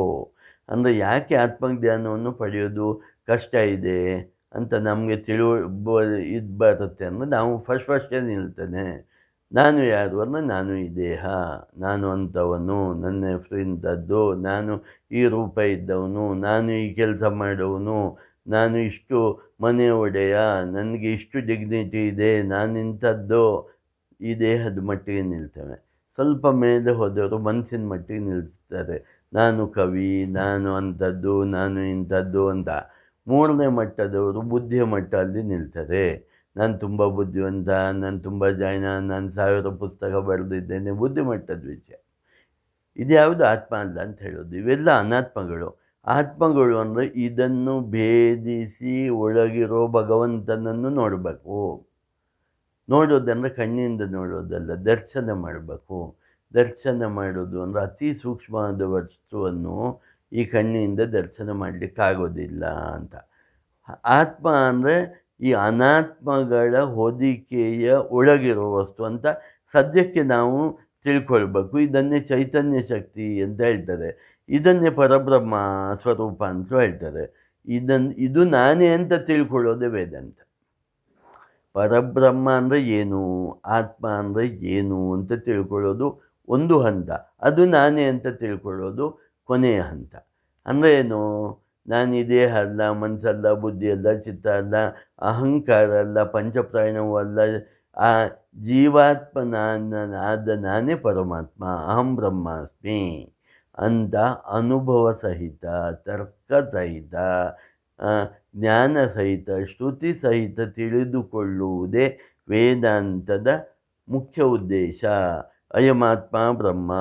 ಅಂದರೆ ಯಾಕೆ ಆತ್ಮಜ್ಞಾನವನ್ನು ಪಡೆಯೋದು ಕಷ್ಟ ಇದೆ ಅಂತ ನಮಗೆ ಇದು ಬರುತ್ತೆ ಅಂದರೆ ನಾವು ಫಸ್ಟೇ ನಿಲ್ತಾನೆ. ನಾನು ಯಾರು ಅಂದರೆ ನಾನು ಈ ದೇಹ, ನಾನು ಅಂಥವನು, ನನ್ನ ಹೆಸರು ಇಂಥದ್ದು, ನಾನು ಈ ರೂಪ ಇದ್ದವನು, ನಾನು ಈ ಕೆಲಸ ಮಾಡೋವನು, ನಾನು ಇಷ್ಟು ಮನೆ ಒಡೆಯ, ನನಗೆ ಇಷ್ಟು ಡಿಗ್ನಿಟಿ ಇದೆ, ನಾನು ಇಂಥದ್ದು. ಈ ದೇಹದ ಮಟ್ಟಿಗೆ ನಿಲ್ತೇವೆ. ಸ್ವಲ್ಪ ಮೇಲೆ ಹೋದವರು ಮನಸ್ಸಿನ ಮಟ್ಟಿಗೆ ನಿಲ್ಲಿಸ್ತಾರೆ. ನಾನು ಕವಿ, ನಾನು ಅಂಥದ್ದು, ನಾನು ಇಂಥದ್ದು ಅಂತ. ಮೂರನೇ ಮಟ್ಟದವರು ಬುದ್ಧಿಯ ಮಟ್ಟ ಅಲ್ಲಿ ನಿಲ್ತಾರೆ. ನಾನು ತುಂಬ ಬುದ್ಧಿವಂತ, ನಾನು ತುಂಬ ಜಾಣ, ನಾನು 1000 ಪುಸ್ತಕ ಬರೆದಿದ್ದೇನೆ, ಬುದ್ಧಿಮಟ್ಟದ ವಿಷಯ. ಇದ್ಯಾವುದು ಆತ್ಮ ಅಲ್ಲ ಅಂತ ಹೇಳೋದು. ಇವೆಲ್ಲ ಅನಾತ್ಮಗಳು. ಆತ್ಮಗಳು ಅಂದರೆ ಇದನ್ನು ಭೇದಿಸಿ ಒಳಗಿರೋ ಭಗವಂತನನ್ನು ನೋಡಬೇಕು. ನೋಡೋದಂದರೆ ಕಣ್ಣಿಂದ ನೋಡೋದಲ್ಲ, ದರ್ಶನ ಮಾಡಬೇಕು. ದರ್ಶನ ಮಾಡೋದು ಅಂದರೆ ಅತಿ ಸೂಕ್ಷ್ಮವಾದ ವಸ್ತುವನ್ನು ಈ ಕಣ್ಣಿಂದ ದರ್ಶನ ಮಾಡಲಿಕ್ಕಾಗೋದಿಲ್ಲ ಅಂತ. ಆತ್ಮ ಅಂದರೆ ಈ ಅನಾತ್ಮಗಳ ಹೊದಿಕೆಯ ಒಳಗಿರೋ ವಸ್ತು ಅಂತ ಸದ್ಯಕ್ಕೆ ನಾವು ತಿಳ್ಕೊಳ್ಬೇಕು. ಇದನ್ನೇ ಚೈತನ್ಯ ಶಕ್ತಿ ಅಂತ ಹೇಳ್ತಾರೆ. ಇದನ್ನೇ ಪರಬ್ರಹ್ಮ ಸ್ವರೂಪ ಅಂತ ಹೇಳ್ತಾರೆ. ಇದು ನಾನೇ ಅಂತ ತಿಳ್ಕೊಳ್ಳೋದೇ ವೇದಾಂತ. ಪರಬ್ರಹ್ಮ ಅಂದರೆ ಏನು, ಆತ್ಮ ಅಂದರೆ ಏನು ಅಂತ ತಿಳ್ಕೊಳ್ಳೋದು ಒಂದು ಹಂತ. ಅದು ನಾನೇ ಅಂತ ತಿಳ್ಕೊಳ್ಳೋದು ಕೊನೆಯ ಹಂತ. ಅಂದರೆ ಏನು? ನಾನು ಈ ದೇಹ ಅಲ್ಲ, ಮನಸ್ಸಲ್ಲ, ಬುದ್ಧಿ ಅಲ್ಲ, ಚಿತ್ತ ಅಲ್ಲ, ಅಹಂಕಾರ ಅಲ್ಲ, ಪಂಚಪ್ರಾಣವೂ ಅಲ್ಲ. ಆ ಜೀವಾತ್ಮನಾದ ನಾನೇ ಪರಮಾತ್ಮ, ಅಹಂ ಬ್ರಹ್ಮಾಸ್ಮಿ ಅಂತ ಅನುಭವ ಸಹಿತ, ತರ್ಕ ಸಹಿತ, ಜ್ಞಾನ ಸಹಿತ, ಶ್ರುತಿ ಸಹಿತ ತಿಳಿದುಕೊಳ್ಳುವುದೇ ವೇದಾಂತದ ಮುಖ್ಯ ಉದ್ದೇಶ. ಅಯಮಾತ್ಮ ಬ್ರಹ್ಮ,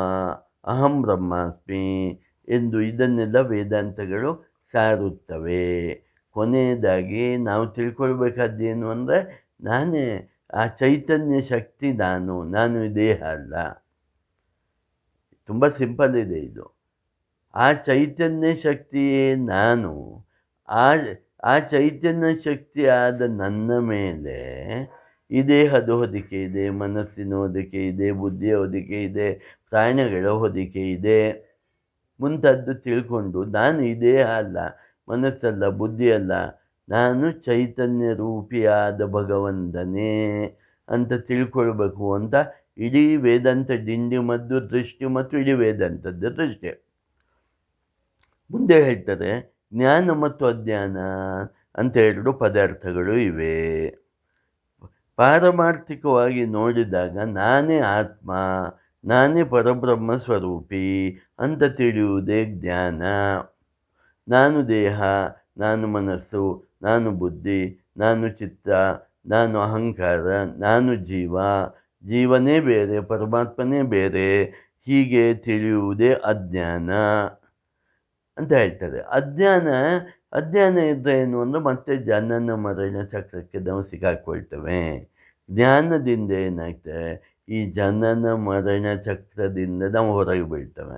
ಅಹಂ ಬ್ರಹ್ಮಾಸ್ಮಿ ಎಂದು ಇದನ್ನೆಲ್ಲ ವೇದಾಂತಗಳು ಸಾರುತ್ತವೆ. ಕೊನೆಯದಾಗಿ ನಾವು ತಿಳ್ಕೊಳ್ಬೇಕಾದ್ದೇನು ಅಂದರೆ ನಾನೇ ಆ ಚೈತನ್ಯ ಶಕ್ತಿ, ನಾನು ಈ ದೇಹ ಅಲ್ಲ. ತುಂಬ ಸಿಂಪಲ್ ಇದೆ ಇದು. ಆ ಚೈತನ್ಯ ಶಕ್ತಿಯೇ ನಾನು. ಆ ಚೈತನ್ಯ ಶಕ್ತಿಯಾದ ನನ್ನ ಮೇಲೆ ಈ ದೇಹದ ಹೊದಿಕೆ ಇದೆ, ಮನಸ್ಸಿನ ಹೊದಿಕೆ ಇದೆ, ಬುದ್ಧಿಯ ಹೊದಿಕೆ ಇದೆ, ಪ್ರಾಣಗಳ ಹೊದಿಕೆ ಇದೆ ಮುಂತಾದ್ದು ತಿಳ್ಕೊಂಡು ನಾನು ಈ ದೇಹ ಅಲ್ಲ, ಮನಸ್ಸಲ್ಲ, ಬುದ್ಧಿಯಲ್ಲ, ನಾನು ಚೈತನ್ಯ ರೂಪಿಯಾದ ಭಗವಂತನೇ ಅಂತ ತಿಳ್ಕೊಳ್ಬೇಕು ಅಂತ ಇಡೀ ವೇದಾಂತ ಡಿಂಡಿಮದ್ದು ದೃಷ್ಟಿ ಮತ್ತು ಇಡೀ ವೇದಾಂತದ ದೃಷ್ಟಿ. ಮುಂದೆ ಹೇಳ್ತಾರೆ ಜ್ಞಾನ ಮತ್ತು ಅಜ್ಞಾನ ಅಂತ ಎರಡು ಪದಾರ್ಥಗಳು ಇವೆ. ಪಾರಮಾರ್ಥಿಕವಾಗಿ ನೋಡಿದಾಗ ನಾನೇ ಆತ್ಮ, ನಾನೇ ಪರಬ್ರಹ್ಮ ಸ್ವರೂಪಿ ಅಂತ ತಿಳಿಯುವುದೇ ಜ್ಞಾನ. ನಾನು ದೇಹ, ನಾನು ಮನಸ್ಸು, ನಾನು ಬುದ್ಧಿ, ನಾನು ಚಿತ್ತ, ನಾನು ಅಹಂಕಾರ, ನಾನು ಜೀವನೇ ಬೇರೆ, ಪರಮಾತ್ಮನೇ ಬೇರೆ ಹೀಗೆ ತಿಳಿಯುವುದೇ ಅಜ್ಞಾನ ಅಂತ ಹೇಳ್ತಾರೆ. ಅಜ್ಞಾನ ಇದ್ದರೆ ಏನು ಅಂದರೆ ಮತ್ತೆ ಜನನ ಮರಣ ಚಕ್ರಕ್ಕೆ ನಾವು ಸಿಕ್ಕಾಕೊಳ್ತೇವೆ. ಜ್ಞಾನದಿಂದ ಏನಾಗ್ತದೆ, ಈ ಜನನ ಮರಣ ಚಕ್ರದಿಂದ ನಾವು ಹೊರಗೆ ಬೀಳ್ತೇವೆ.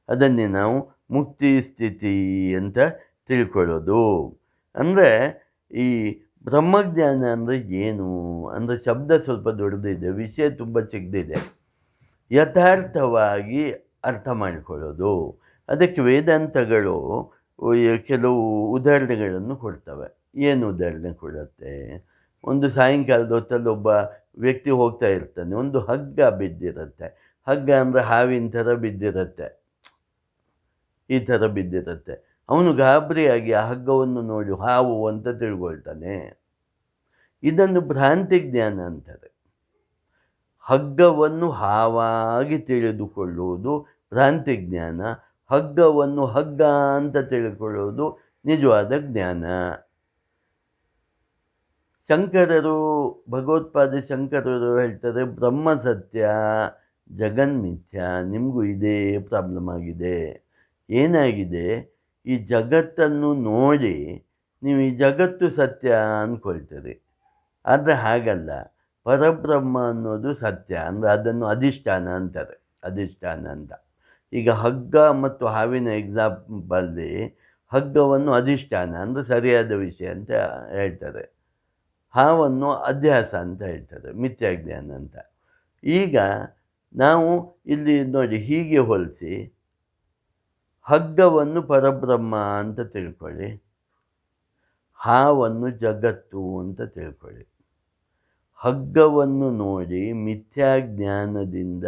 ಅದನ್ನೇ ನಾವು ಮುಕ್ತಿ ಸ್ಥಿತಿ ಅಂತ ತಿಳ್ಕೊಳ್ಳೋದು. ಅಂದರೆ ಈ ಬ್ರಹ್ಮಜ್ಞಾನ ಅಂದರೆ ಏನು ಅಂದರೆ ಶಬ್ದ ಸ್ವಲ್ಪ ದೊಡ್ಡದಿದೆ, ವಿಷಯ ತುಂಬ ಚಿಕ್ಕದಿದೆ. ಯಥಾರ್ಥವಾಗಿ ಅರ್ಥ ಮಾಡಿಕೊಳ್ಳೋದು. ಅದಕ್ಕೆ ವೇದಾಂತಗಳು ಕೆಲವು ಉದಾಹರಣೆಗಳನ್ನು ಕೊಡ್ತವೆ. ಏನು ಉದಾಹರಣೆ ಕೊಡುತ್ತೆ? ಒಂದು ಸಾಯಂಕಾಲದ ಹೊತ್ತಲ್ಲಿ ಒಬ್ಬ ವ್ಯಕ್ತಿ ಹೋಗ್ತಾ ಇರ್ತಾನೆ, ಒಂದು ಹಗ್ಗ ಬಿದ್ದಿರುತ್ತೆ. ಹಗ್ಗ ಅಂದರೆ ಹಾವಿನ ಥರ ಬಿದ್ದಿರುತ್ತೆ, ಈ ಥರ ಬಿದ್ದಿರುತ್ತೆ. ಅವನು ಗಾಬರಿಯಾಗಿ ಆ ಹಗ್ಗವನ್ನು ನೋಡಿ ಹಾವು ಅಂತ ತಿಳ್ಕೊಳ್ತಾನೆ. ಇದನ್ನು ಭ್ರಾಂತಿ ಜ್ಞಾನ ಅಂತಾರೆ. ಹಗ್ಗವನ್ನು ಹಾವಾಗಿ ತಿಳಿದುಕೊಳ್ಳುವುದು ಭ್ರಾಂತಿ ಜ್ಞಾನ. ಹಗ್ಗವನ್ನು ಹಗ್ಗ ಅಂತ ತಿಳ್ಕೊಳ್ಳೋದು ನಿಜವಾದ ಜ್ಞಾನ. ಭಗವತ್ಪಾದ ಶಂಕರರು ಹೇಳ್ತಾರೆ, ಬ್ರಹ್ಮ ಸತ್ಯ, ಜಗನ್ಮಿಥ್ಯ. ನಿಮಗೂ ಇದೇ ಪ್ರಾಬ್ಲಮ್ ಆಗಿದೆ. ಏನಾಗಿದೆ, ಈ ಜಗತ್ತನ್ನು ನೋಡಿ ನೀವು ಈ ಜಗತ್ತು ಸತ್ಯ ಅಂದ್ಕೊಳ್ತೀರಿ. ಆದರೆ ಹಾಗಲ್ಲ. ಪರಬ್ರಹ್ಮ ಅನ್ನೋದು ಸತ್ಯ. ಅಂದರೆ ಅದನ್ನು ಅಧಿಷ್ಠಾನ ಅಂತಾರೆ, ಅಧಿಷ್ಠಾನ ಅಂತ. ಈಗ ಹಗ್ಗ ಮತ್ತು ಹಾವಿನ ಎಕ್ಸಾಂಪಲ್ಲಿ ಹಗ್ಗವನ್ನು ಅಧಿಷ್ಠಾನ ಅಂದರೆ ಸರಿಯಾದ ವಿಷಯ ಅಂತ ಹೇಳ್ತಾರೆ, ಹಾವನ್ನು ಅಧ್ಯಾಸ ಅಂತ ಹೇಳ್ತಾರೆ, ಮಿಥ್ಯಾಜ್ಞಾನ ಅಂತ. ಈಗ ನಾವು ಇಲ್ಲಿ ನೋಡಿ ಹೀಗೆ ಹೋಲಿಸಿ, ಹಗ್ಗವನ್ನು ಪರಬ್ರಹ್ಮ ಅಂತ ತಿಳ್ಕೊಳ್ಳಿ, ಹಾವನ್ನು ಜಗತ್ತು ಅಂತ ತಿಳ್ಕೊಳ್ಳಿ. ಹಗ್ಗವನ್ನು ನೋಡಿ ಮಿಥ್ಯಾಜ್ಞಾನದಿಂದ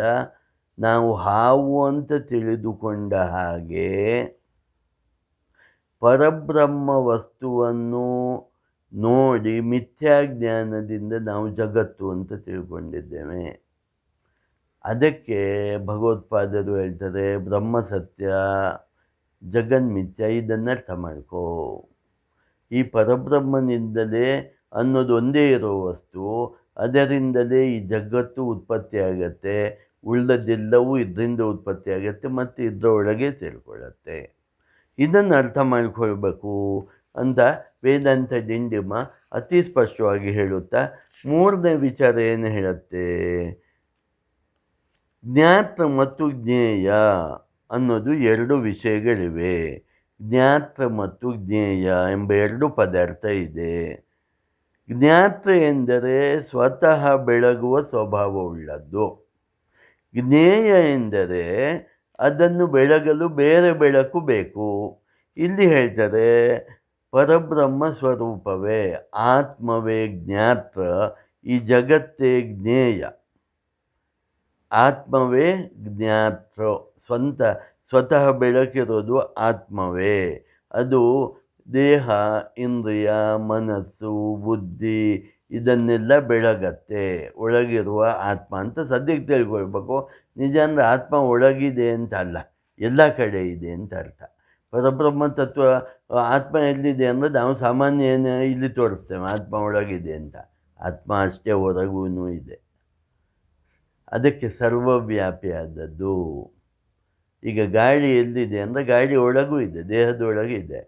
ನಾವು ಹಾವು ಅಂತ ತಿಳಿದುಕೊಂಡ ಹಾಗೆ, ಪರಬ್ರಹ್ಮ ವಸ್ತುವನ್ನು ನೋಡಿ ಮಿಥ್ಯಾಜ್ಞಾನದಿಂದ ನಾವು ಜಗತ್ತು ಅಂತ ತಿಳ್ಕೊಂಡಿದ್ದೇವೆ. ಅದಕ್ಕೆ ಭಗವತ್ಪಾದರು ಹೇಳ್ತಾರೆ, ಬ್ರಹ್ಮ ಸತ್ಯ, ಜಗನ್ಮಿಥ್ಯ. ಇದನ್ನು ಅರ್ಥ ಮಾಡ್ಕೋ. ಈ ಪರಬ್ರಹ್ಮನಿಂದಲೇ ಅನ್ನೋದು ಒಂದೇ ಇರೋ ವಸ್ತು, ಅದರಿಂದಲೇ ಈ ಜಗತ್ತು ಉತ್ಪತ್ತಿ ಆಗತ್ತೆ, ಉಳಿದದ್ದೆಲ್ಲವೂ ಇದರಿಂದ ಉತ್ಪತ್ತಿ ಆಗತ್ತೆ ಮತ್ತು ಇದರೊಳಗೆ ಸೇರಿಕೊಳ್ಳುತ್ತೆ. ಇದನ್ನು ಅರ್ಥ ಮಾಡ್ಕೊಳ್ಬೇಕು ಅಂತ ವೇದಾಂತ ಡಿಂಡಿಮ ಅತಿ ಸ್ಪಷ್ಟವಾಗಿ ಹೇಳುತ್ತಾ, ಮೂರನೇ ವಿಚಾರ ಏನು ಹೇಳುತ್ತೆ, ಜ್ಞಾತ ಮತ್ತು ಜ್ಞೇಯ ಅನ್ನೋದು ಎರಡು ವಿಷಯಗಳಿವೆ. ಜ್ಞಾತ ಮತ್ತು ಜ್ಞೇಯ ಎಂಬ ಎರಡು ಪದಾರ್ಥ ಇದೆ. ಜ್ಞಾತ ಎಂದರೆ ಸ್ವತಃ ಬೆಳಗುವ ಸ್ವಭಾವವುಳ್ಳದ್ದು. ಜ್ಞೇಯ ಎಂದರೆ ಅದನ್ನು ಬೆಳಗಲು ಬೇರೆ ಬೆಳಕು ಬೇಕು. ಇಲ್ಲಿ ಹೇಳ್ತಾರೆ, ಪರಬ್ರಹ್ಮ ಸ್ವರೂಪವೇ, ಆತ್ಮವೇ ಜ್ಞಾತ, ಈ ಜಗತ್ತೇ ಜ್ಞೇಯ. ಆತ್ಮವೇ ಜ್ಞಾತ, ಸ್ವತಃ ಬೆಳಕಿರೋದು ಆತ್ಮವೇ. ಅದು ದೇಹ, ಇಂದ್ರಿಯ, ಮನಸ್ಸು, ಬುದ್ಧಿ ಇದನ್ನೆಲ್ಲ ಬೆಳಗತ್ತೆ, ಒಳಗಿರುವ ಆತ್ಮ ಅಂತ ಸದ್ಯಕ್ಕೆ ತಿಳ್ಕೊಳ್ಬೇಕು. ನಿಜ ಅಂದರೆ ಆತ್ಮ ಒಳಗಿದೆ ಅಂತ ಅಲ್ಲ, ಎಲ್ಲ ಕಡೆ ಇದೆ ಅಂತ ಅರ್ಥ. ಪರಬ್ರಹ್ಮ ತತ್ವ ಆತ್ಮ ಎಲ್ಲಿದೆ ಅಂದರೆ ನಾವು ಸಾಮಾನ್ಯ ಇಲ್ಲಿ ತೋರಿಸ್ತೇವೆ ಆತ್ಮ ಒಳಗಿದೆ ಅಂತ. ಆತ್ಮ ಅಷ್ಟೇ ಹೊರಗೂ ಇದೆ. ಅದಕ್ಕೆ ಸರ್ವವ್ಯಾಪಿಯಾದದ್ದು. ಈಗ ಗಾಳಿ ಎಲ್ಲಿದೆ ಅಂದರೆ ಗಾಳಿ ಒಳಗೂ ಇದೆ, ದೇಹದೊಳಗೆ ಇದೆ.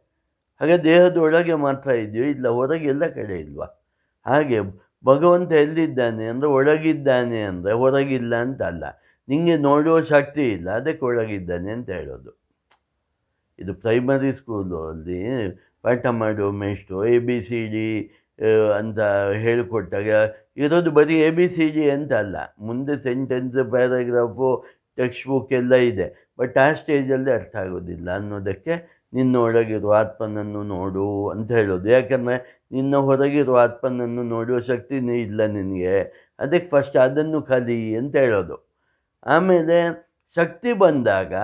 ಹಾಗೆ ದೇಹದೊಳಗೆ ಮಾತ್ರ ಇದೆಯೋ, ಇಲ್ಲ ಹೊರಗೆ ಎಲ್ಲ ಕಡೆ ಇಲ್ವಾ? ಹಾಗೆ ಭಗವಂತ ಎಲ್ಲಿದ್ದಾನೆ ಅಂದರೆ ಒಳಗಿದ್ದಾನೆ ಅಂದರೆ ಹೊರಗಿಲ್ಲ ಅಂತ ಅಲ್ಲ. ನಿಮಗೆ ನೋಡುವ ಶಕ್ತಿ ಇಲ್ಲ, ಅದಕ್ಕೆ ಒಳಗಿದ್ದಾನೆ ಅಂತ ಹೇಳೋದು. ಇದು ಪ್ರೈಮರಿ ಸ್ಕೂಲಲ್ಲಿ ಪಾಠ ಮಾಡುವ ಮೇಷ್ಟ್ರು ABCD ಅಂತ ಹೇಳಿಕೊಟ್ಟಾಗ ಇರೋದು ಬರೀ ABCD ಅಂತ ಅಲ್ಲ, ಮುಂದೆ ಸೆಂಟೆನ್ಸ್, ಪ್ಯಾರಾಗ್ರಾಫು, ಟೆಕ್ಸ್ಟ್ ಬುಕ್ ಎಲ್ಲ ಇದೆ. ಬಟ್ ಆ ಸ್ಟೇಜಲ್ಲಿ ಅರ್ಥ ಆಗೋದಿಲ್ಲ ಅನ್ನೋದಕ್ಕೆ ನಿನ್ನ ಒಳಗಿರುವ ಆತ್ಮನನ್ನು ನೋಡು ಅಂತ ಹೇಳೋದು. ಯಾಕಂದರೆ ನಿನ್ನ ಹೊರಗಿರುವ ಆತ್ಮನನ್ನು ನೋಡುವ ಶಕ್ತಿನೇ ಇಲ್ಲ ನಿನಗೆ, ಅದಕ್ಕೆ ಫಸ್ಟ್ ಅದನ್ನು ಕಲಿ ಅಂತ ಹೇಳೋದು. ಆಮೇಲೆ ಶಕ್ತಿ ಬಂದಾಗ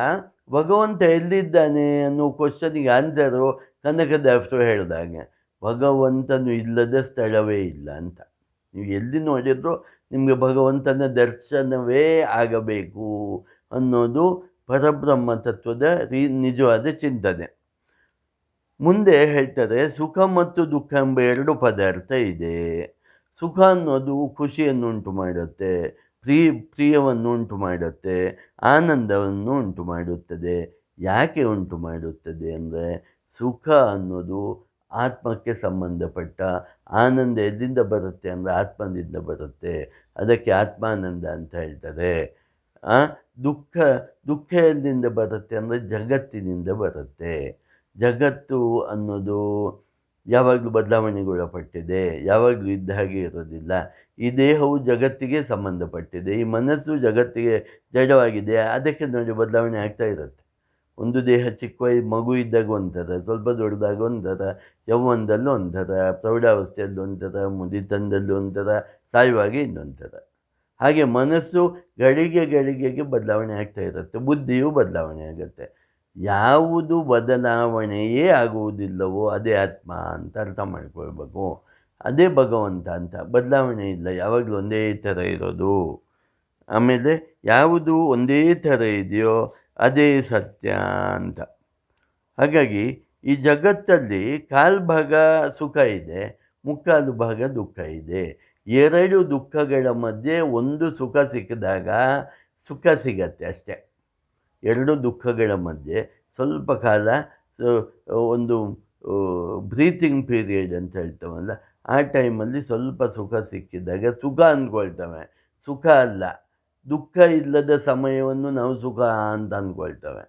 ಭಗವಂತ ಎಲ್ಲಿದ್ದಾನೆ ಅನ್ನೋ ಕ್ವಶನಿಗೆ ಆನ್ಸರು ಕನಕದಾಸರು ಹೇಳಿದಾಗೆ, ಭಗವಂತನು ಇಲ್ಲದ ಸ್ಥಳವೇ ಇಲ್ಲ ಅಂತ. ನೀವು ಎಲ್ಲಿ ನೋಡಿದರೂ ನಿಮಗೆ ಭಗವಂತನ ದರ್ಶನವೇ ಆಗಬೇಕು ಅನ್ನೋದು ಪರಬ್ರಹ್ಮ ತತ್ವದ ನಿಜವಾದ ಚಿಂತನೆ. ಮುಂದೆ ಹೇಳ್ತಾರೆ, ಸುಖ ಮತ್ತು ದುಃಖ ಎಂಬ ಎರಡು ಪದಾರ್ಥ ಇದೆ. ಸುಖ ಅನ್ನೋದು ಖುಷಿಯನ್ನುಂಟು ಮಾಡುತ್ತೆ, ಪ್ರಿಯವನ್ನು ಉಂಟು ಮಾಡುತ್ತೆ, ಆನಂದವನ್ನು ಉಂಟು ಮಾಡುತ್ತದೆ. ಯಾಕೆ ಉಂಟು ಮಾಡುತ್ತದೆ ಅಂದರೆ, ಸುಖ ಅನ್ನೋದು ಆತ್ಮಕ್ಕೆ ಸಂಬಂಧಪಟ್ಟ, ಆನಂದ ಎಲ್ಲಿಂದ ಬರುತ್ತೆ ಅಂದರೆ ಆತ್ಮದಿಂದ ಬರುತ್ತೆ. ಅದಕ್ಕೆ ಆತ್ಮಾನಂದ ಅಂತ ಹೇಳ್ತಾರೆ. ಆ ದುಃಖ ದುಃಖ ಎಲ್ಲಿಂದ ಬರುತ್ತೆ ಅಂದರೆ ಜಗತ್ತಿನಿಂದ ಬರುತ್ತೆ. ಜಗತ್ತು ಅನ್ನೋದು ಯಾವಾಗಲೂ ಬದಲಾವಣೆಗೊಳಪಟ್ಟಿದೆ, ಯಾವಾಗಲೂ ಇದ್ದ ಹಾಗೆ ಇರೋದಿಲ್ಲ. ಈ ದೇಹವು ಜಗತ್ತಿಗೆ ಸಂಬಂಧಪಟ್ಟಿದೆ, ಈ ಮನಸ್ಸು ಜಗತ್ತಿಗೆ ಜಡವಾಗಿದೆ. ಅದಕ್ಕೆ ನೋಡಿ ಬದಲಾವಣೆ ಆಗ್ತಾ ಇರುತ್ತೆ. ಒಂದು ದೇಹ ಚಿಕ್ಕ ಮಗು ಇದ್ದಾಗ ಒಂಥರ, ಸ್ವಲ್ಪ ದೊಡ್ಡದಾಗ ಒಂಥರ, ಯೌವನದಲ್ಲಿ ಒಂಥರ, ಪ್ರೌಢಾವಸ್ಥೆಯಲ್ಲಿ ಒಂಥರ, ಮುದಿತನದಲ್ಲಿ ಒಂಥರ, ಸಾಯುವಾಗ ಇನ್ನೊಂಥರ. ಹಾಗೆ ಮನಸ್ಸು ಗಳಿಗೆಗೆ ಬದಲಾವಣೆ ಆಗ್ತಾ ಇರುತ್ತೆ, ಬುದ್ಧಿಯೂ ಬದಲಾವಣೆ ಆಗುತ್ತೆ. ಯಾವುದು ಬದಲಾವಣೆಯೇ ಆಗುವುದಿಲ್ಲವೋ ಅದೇ ಆತ್ಮ ಅಂತ ಅರ್ಥ ಮಾಡ್ಕೊಳ್ಬೇಕು. ಅದೇ ಭಗವಂತ ಅಂತ. ಬದಲಾವಣೆ ಇಲ್ಲ, ಯಾವಾಗಲೂ ಒಂದೇ ಥರ ಇರೋದು. ಆಮೇಲೆ ಯಾವುದು ಒಂದೇ ಥರ ಇದೆಯೋ ಅದೇ ಸತ್ಯ ಅಂತ. ಹಾಗಾಗಿ ಈ ಜಗತ್ತಲ್ಲಿ ಕಾಲು ಭಾಗ ಸುಖ ಇದೆ, ಮುಕ್ಕಾಲು ಭಾಗ ದುಃಖ ಇದೆ. ಎರಡು ದುಃಖಗಳ ಮಧ್ಯೆ ಒಂದು ಸುಖ ಸಿಕ್ಕಿದಾಗ ಸುಖ ಸಿಗತ್ತೆ ಅಷ್ಟೆ. ಎರಡು ದುಃಖಗಳ ಮಧ್ಯೆ ಸ್ವಲ್ಪ ಕಾಲ ಒಂದು ಬ್ರೀತಿಂಗ್ ಪೀರಿಯಡ್ ಅಂತ ಹೇಳ್ತೇವಲ್ಲ, ಆ ಟೈಮಲ್ಲಿ ಸ್ವಲ್ಪ ಸುಖ ಸಿಕ್ಕಿದಾಗ ಸುಖ ಅಂದ್ಕೊಳ್ತವೆ. ಸುಖ ಅಲ್ಲ, ದುಃಖ ಇಲ್ಲದ ಸಮಯವನ್ನು ನಾವು ಸುಖ ಅಂತ ಅಂದ್ಕೊಳ್ತೇವೆ.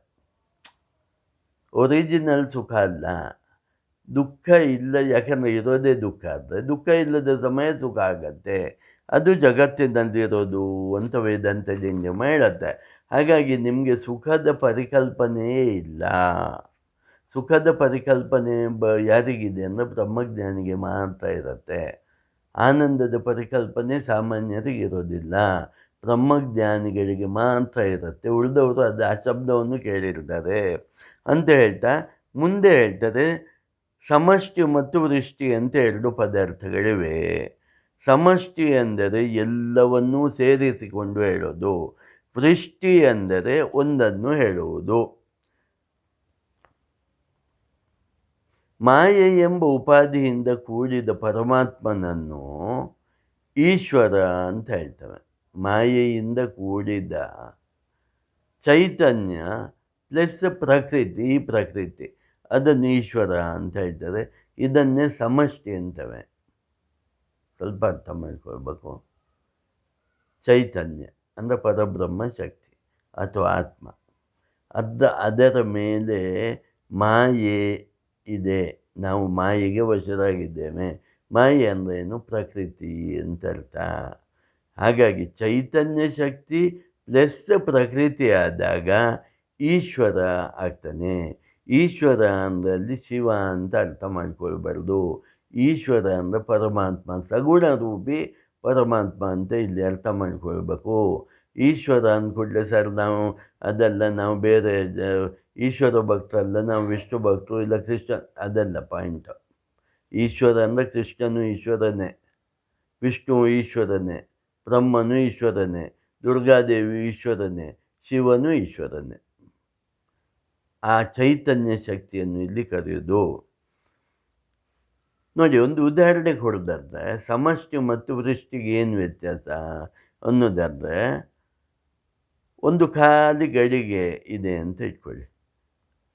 ಒರಿಜಿನಲ್ ಸುಖ ಅಲ್ಲ, ದುಃಖ ಇಲ್ಲ. ಯಾಕಂದರೆ ಇರೋದೇ ದುಃಖ ಆದರೆ ದುಃಖ ಇಲ್ಲದ ಸಮಯ ಸುಖ ಆಗತ್ತೆ. ಅದು ಜಗತ್ತಿನಲ್ಲಿರೋದು ಅಂತ ವೇದಾಂತ ಡಿಂಡಿಮ ಹೇಳುತ್ತೆ. ಹಾಗಾಗಿ ನಿಮಗೆ ಸುಖದ ಪರಿಕಲ್ಪನೆಯೇ ಇಲ್ಲ. ಸುಖದ ಪರಿಕಲ್ಪನೆ ಯಾರಿಗಿದೆ ಅಂದರೆ ಬ್ರಹ್ಮಜ್ಞಾನಿಗೆ ಮಾತ್ರ ಇರುತ್ತೆ. ಆನಂದದ ಪರಿಕಲ್ಪನೆ ಸಾಮಾನ್ಯರಿಗೆ ಇರೋದಿಲ್ಲ, ಬ್ರಹ್ಮಜ್ಞಾನಿಗಳಿಗೆ ಮಾತ್ರ ಇರುತ್ತೆ. ಉಳಿದವರು ಅದು ಆ ಶಬ್ದವನ್ನು ಕೇಳಿರ್ತಾರೆ ಅಂತ ಹೇಳ್ತಾ ಮುಂದೆ ಹೇಳ್ತಾರೆ, ಸಮಷ್ಟಿ ಮತ್ತು ವೃಷ್ಟಿ ಅಂತ ಎರಡು ಪದಾರ್ಥಗಳಿವೆ. ಸಮಷ್ಟಿ ಅಂದರೆ ಎಲ್ಲವನ್ನೂ ಸೇರಿಸಿಕೊಂಡು ಹೇಳೋದು, ವೃಷ್ಟಿ ಅಂದರೆ ಒಂದನ್ನು ಹೇಳುವುದು. ಮಾಯೆ ಎಂಬ ಉಪಾಧಿಯಿಂದ ಕೂಡಿದ ಪರಮಾತ್ಮನನ್ನು ಈಶ್ವರ ಅಂತ ಹೇಳ್ತವೆ. ಮಾಯೆಯಿಂದ ಕೂಡಿದ ಚೈತನ್ಯ ಪ್ಲಸ್ ಪ್ರಕೃತಿ, ಈ ಪ್ರಕೃತಿ, ಅದನ್ನು ಈಶ್ವರ ಅಂತ ಹೇಳ್ತಾರೆ. ಇದನ್ನೇ ಸಮಷ್ಟಿ ಅಂತವೆ. ಸ್ವಲ್ಪ ಅರ್ಥ ಮಾಡ್ಕೊಳ್ಬೇಕು. ಚೈತನ್ಯ ಅಂದರೆ ಪರಬ್ರಹ್ಮ ಶಕ್ತಿ ಅಥವಾ ಆತ್ಮ. ಅದರ ಮೇಲೆ ಮಾಯೆ ಇದೆ, ನಾವು ಮಾಯೆಗೆ ವಶರಾಗಿದ್ದೇವೆ. ಮಾಯೆ ಅಂದ್ರೇನು? ಪ್ರಕೃತಿ ಅಂತ ಅರ್ಥ. ಹಾಗಾಗಿ ಚೈತನ್ಯ ಶಕ್ತಿ ಪ್ಲಸ್ ಪ್ರಕೃತಿ ಆದಾಗ ಈಶ್ವರ ಆಗ್ತಾನೆ. ಈಶ್ವರ ಅಂದರೆ ಶಿವ ಅಂತ ಅರ್ಥ ಮಾಡ್ಕೊಳ್ಬಾರ್ದು. ಈಶ್ವರ ಅಂದರೆ ಪರಮಾತ್ಮ, ಸಗುಣ ರೂಪಿ ಪರಮಾತ್ಮ ಅಂತ ಇಲ್ಲಿ ಅರ್ಥ ಮಾಡ್ಕೊಳ್ಬೇಕು. ಈಶ್ವರ ಅಂದ್ಕೂಡಲೇ ಸರ್ ನಾವು ಅದೆಲ್ಲ ನಾವು ಬೇರೆ ಈಶ್ವರ ಭಕ್ತರಲ್ಲ, ನಾವು ವಿಷ್ಣು ಭಕ್ತರು ಇಲ್ಲ ಕೃಷ್ಣ, ಅದೆಲ್ಲ ಪಾಯಿಂಟು. ಈಶ್ವರ ಅಂದರೆ ಕೃಷ್ಣನು ಈಶ್ವರನೇ, ವಿಷ್ಣು ಈಶ್ವರನೇ, ಬ್ರಹ್ಮನು ಈಶ್ವರನೇ, ದುರ್ಗಾದೇವಿ ಈಶ್ವರನೇ, ಶಿವನು ಈಶ್ವರನೇ. ಆ ಚೈತನ್ಯ ಶಕ್ತಿಯನ್ನು ಇಲ್ಲಿ ಕರೆಯೋದು. ನೋಡಿ, ಒಂದು ಉದಾಹರಣೆ ಕೊಡೋದಾದ್ರೆ, ಸಮಷ್ಟಿ ಮತ್ತು ವೃಷ್ಟಿಗೆ ಏನು ವ್ಯತ್ಯಾಸ ಅನ್ನೋದಾದರೆ, ಒಂದು ಖಾಲಿ ಗಡಿಗೆ ಇದೆ ಅಂತ ಇಟ್ಕೊಳ್ಳಿ.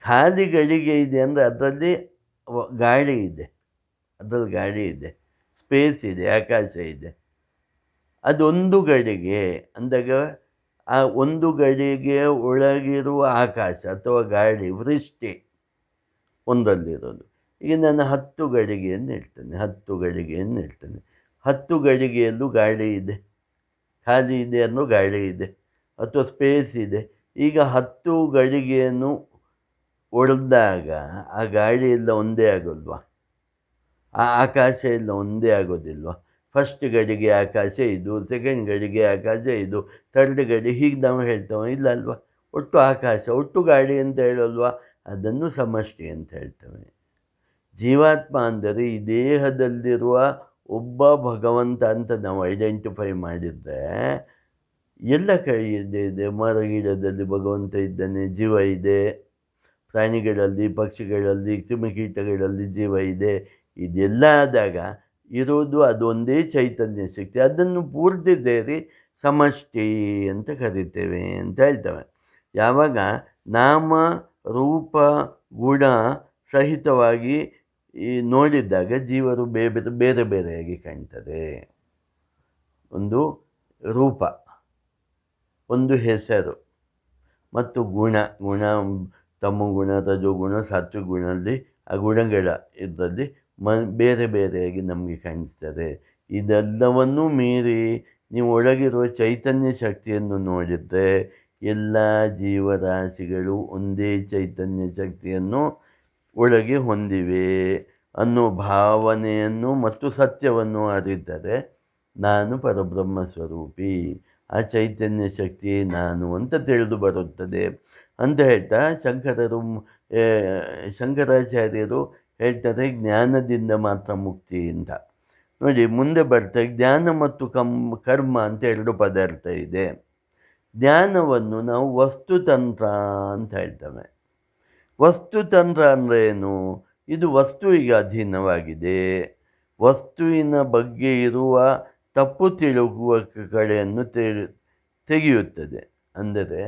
ಖಾಲಿ ಗಡಿಗೆ ಇದೆ ಅಂದರೆ ಅದರಲ್ಲಿ ಗಾಳಿ ಇದೆ, ಅದರಲ್ಲಿ ಗಾಳಿ ಇದೆ, ಸ್ಪೇಸ್ ಇದೆ, ಆಕಾಶ ಇದೆ. ಅದೊಂದು ಗಡಿಗೆ ಅಂದಾಗ ಆ ಒಂದು ಗಡಿಗೆ ಒಳಗಿರುವ ಆಕಾಶ ಅಥವಾ ಗಾಳಿ ವೃಷ್ಟಿ ಒಂದರಲ್ಲಿರೋದು. ಈಗ ನಾನು 10 ಗಡಿಗೆಯನ್ನು ಹೇಳ್ತೇನೆ, 10 ಗಡಿಗೆಯನ್ನು ಹೇಳ್ತೇನೆ. 10 ಗಡಿಗೆಯಲ್ಲೂ ಗಾಳಿ ಇದೆ, ಖಾಲಿ ಇದೆ ಅನ್ನೋ ಗಾಳಿ ಇದೆ ಅಥವಾ ಸ್ಪೇಸ್ ಇದೆ. ಈಗ 10 ಗಡಿಗೆಯನ್ನು ಒಡೆದಾಗ ಆ ಗಾಳಿ ಎಲ್ಲ ಒಂದೇ ಆಗೋಲ್ವಾ? ಆ ಆಕಾಶ ಎಲ್ಲ ಒಂದೇ ಆಗೋದಿಲ್ವ? ಫಸ್ಟ್ ಗಡಿಗೆ ಆಕಾಶ ಇದು, ಸೆಕೆಂಡ್ ಗಡಿಗೆ ಆಕಾಶ ಇದು, ಥರ್ಡ್ ಗಡಿ, ಹೀಗೆ ನಾವು ಹೇಳ್ತೇವೆ ಇಲ್ಲ ಅಲ್ವಾ? ಒಟ್ಟು ಆಕಾಶ, ಒಟ್ಟು ಗಾಳಿ ಅಂತ ಹೇಳಲ್ವಾ? ಅದನ್ನು ಸಮಷ್ಟಿ ಅಂತ ಹೇಳ್ತೇವೆ. ಜೀವಾತ್ಮ ಅಂದರೆ ಈ ದೇಹದಲ್ಲಿರುವ ಒಬ್ಬ ಭಗವಂತ ಅಂತ ನಾವು ಐಡೆಂಟಿಫೈ ಮಾಡಿದರೆ ಎಲ್ಲ ಕಡೆ ಇದೆ. ಮರ ಗಿಡದಲ್ಲಿ ಭಗವಂತ ಇದ್ದಾನೆ, ಜೀವ ಇದೆ. ಪ್ರಾಣಿಗಳಲ್ಲಿ, ಪಕ್ಷಿಗಳಲ್ಲಿ, ಕ್ರಿಮಿಕೀಟಗಳಲ್ಲಿ ಜೀವ ಇದೆ. ಇದೆಲ್ಲ ಆದಾಗ ಇರೋದು ಅದೊಂದೇ ಚೈತನ್ಯ ಶಕ್ತಿ. ಅದನ್ನು ಪೂರ್ತಿ ಸೇರಿ ಸಮಷ್ಟಿ ಅಂತ ಕರಿತೇವೆ ಅಂತ ಹೇಳ್ತವೆ. ಯಾವಾಗ ನಾಮ ರೂಪ ಗುಣ ಸಹಿತವಾಗಿ ನೋಡಿದಾಗ ಜೀವರು ಬೇರೆ ಬೇರೆಯಾಗಿ ಕಾಣ್ತದೆ. ಒಂದು ರೂಪ, ಒಂದು ಹೆಸರು ಮತ್ತು ಗುಣ ತಮೋಗುಣ ರಜೋಗುಣ ಸಾತ್ವಿಕ ಗುಣದಲ್ಲಿ ಆ ಗುಣಗಳ ಇದರಲ್ಲಿ ಬೇರೆ ಬೇರೆಯಾಗಿ ನಮಗೆ ಕಾಣಿಸ್ತದೆ. ಇದೆಲ್ಲವನ್ನೂ ಮೀರಿ ನೀವು ಒಳಗಿರುವ ಚೈತನ್ಯ ಶಕ್ತಿಯನ್ನು ನೋಡಿದರೆ ಎಲ್ಲ ಜೀವರಾಶಿಗಳು ಒಂದೇ ಚೈತನ್ಯ ಶಕ್ತಿಯನ್ನು ಒಳಗೆ ಹೊಂದಿವೆ ಅನ್ನೋ ಭಾವನೆಯನ್ನು ಮತ್ತು ಸತ್ಯವನ್ನು ಅರಿತರೆ ನಾನು ಪರಬ್ರಹ್ಮ ಸ್ವರೂಪಿ, ಆ ಚೈತನ್ಯ ಶಕ್ತಿಯೇ ನಾನು ಅಂತ ತಿಳಿದು ಬರುತ್ತದೆ ಅಂತ ಹೇಳ್ತಾ ಶಂಕರಾಚಾರ್ಯರು ಹೇಳ್ತಾರೆ ಜ್ಞಾನದಿಂದ ಮಾತ್ರ ಮುಕ್ತಿ ಅಂತ. ನೋಡಿ ಮುಂದೆ ಬರ್ತಾರೆ ಜ್ಞಾನ ಮತ್ತು ಕರ್ಮ ಅಂತ 2 ಪದಾರ್ಥ ಇದೆ. ಜ್ಞಾನವನ್ನು ನಾವು ವಸ್ತುತಂತ್ರ ಅಂತ ಹೇಳ್ತೇವೆ. ವಸ್ತುತಂತ್ರ ಅಂದರೆ ಏನು? ಇದು ವಸ್ತುವಿಗೆ ಅಧೀನವಾಗಿದೆ. ವಸ್ತುವಿನ ಬಗ್ಗೆ ಇರುವ ತಪ್ಪು ತಿಳುವಳಿಕೆಗಳನ್ನು ತೆಗೆಯುತ್ತದೆ. ಅಂದರೆ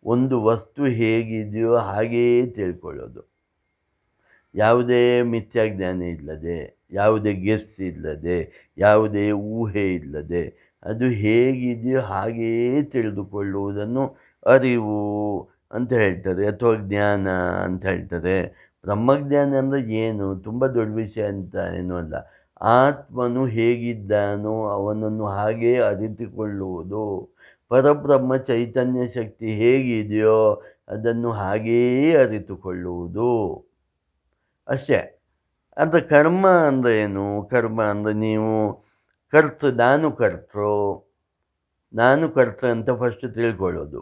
ಒಂದು ವಸ್ತು ಹೇಗಿದೆಯೋ ಹಾಗೆಯೇ ತಿಳ್ಕೊಳ್ಳೋದು, ಯಾವುದೇ ಮಿಥ್ಯಾಜ್ಞಾನ ಇಲ್ಲದೆ, ಯಾವುದೇ ಗೆಸ್ ಇಲ್ಲದೆ, ಯಾವುದೇ ಊಹೆ ಇಲ್ಲದೆ ಅದು ಹೇಗಿದೆಯೋ ಹಾಗೆಯೇ ತಿಳಿದುಕೊಳ್ಳುವುದನ್ನು ಅರಿವು ಅಂತ ಹೇಳ್ತಾರೆ, ಅಥವಾ ಜ್ಞಾನ ಅಂತ ಹೇಳ್ತಾರೆ. ಬ್ರಹ್ಮಜ್ಞಾನ ಅಂದರೆ ಏನು? ತುಂಬ ದೊಡ್ಡ ವಿಷಯ ಅಂತ ಏನೂ ಅಲ್ಲ. ಆತ್ಮನು ಹೇಗಿದ್ದಾನೋ ಅವನನ್ನು ಹಾಗೇ ಅರಿತುಕೊಳ್ಳುವುದು. ಪರಬ್ರಹ್ಮ ಚೈತನ್ಯ ಶಕ್ತಿ ಹೇಗಿದೆಯೋ ಅದನ್ನು ಹಾಗೆಯೇ ಅರಿತುಕೊಳ್ಳುವುದು ಅಷ್ಟೇ. ಅಂದರೆ ಕರ್ಮ ಅಂದರೆ ಏನು? ಕರ್ಮ ಅಂದರೆ ನೀವು ನಾನು ಕರ್ತೃ ಅಂತ ಫಸ್ಟ್ ತಿಳ್ಕೊಳ್ಳೋದು,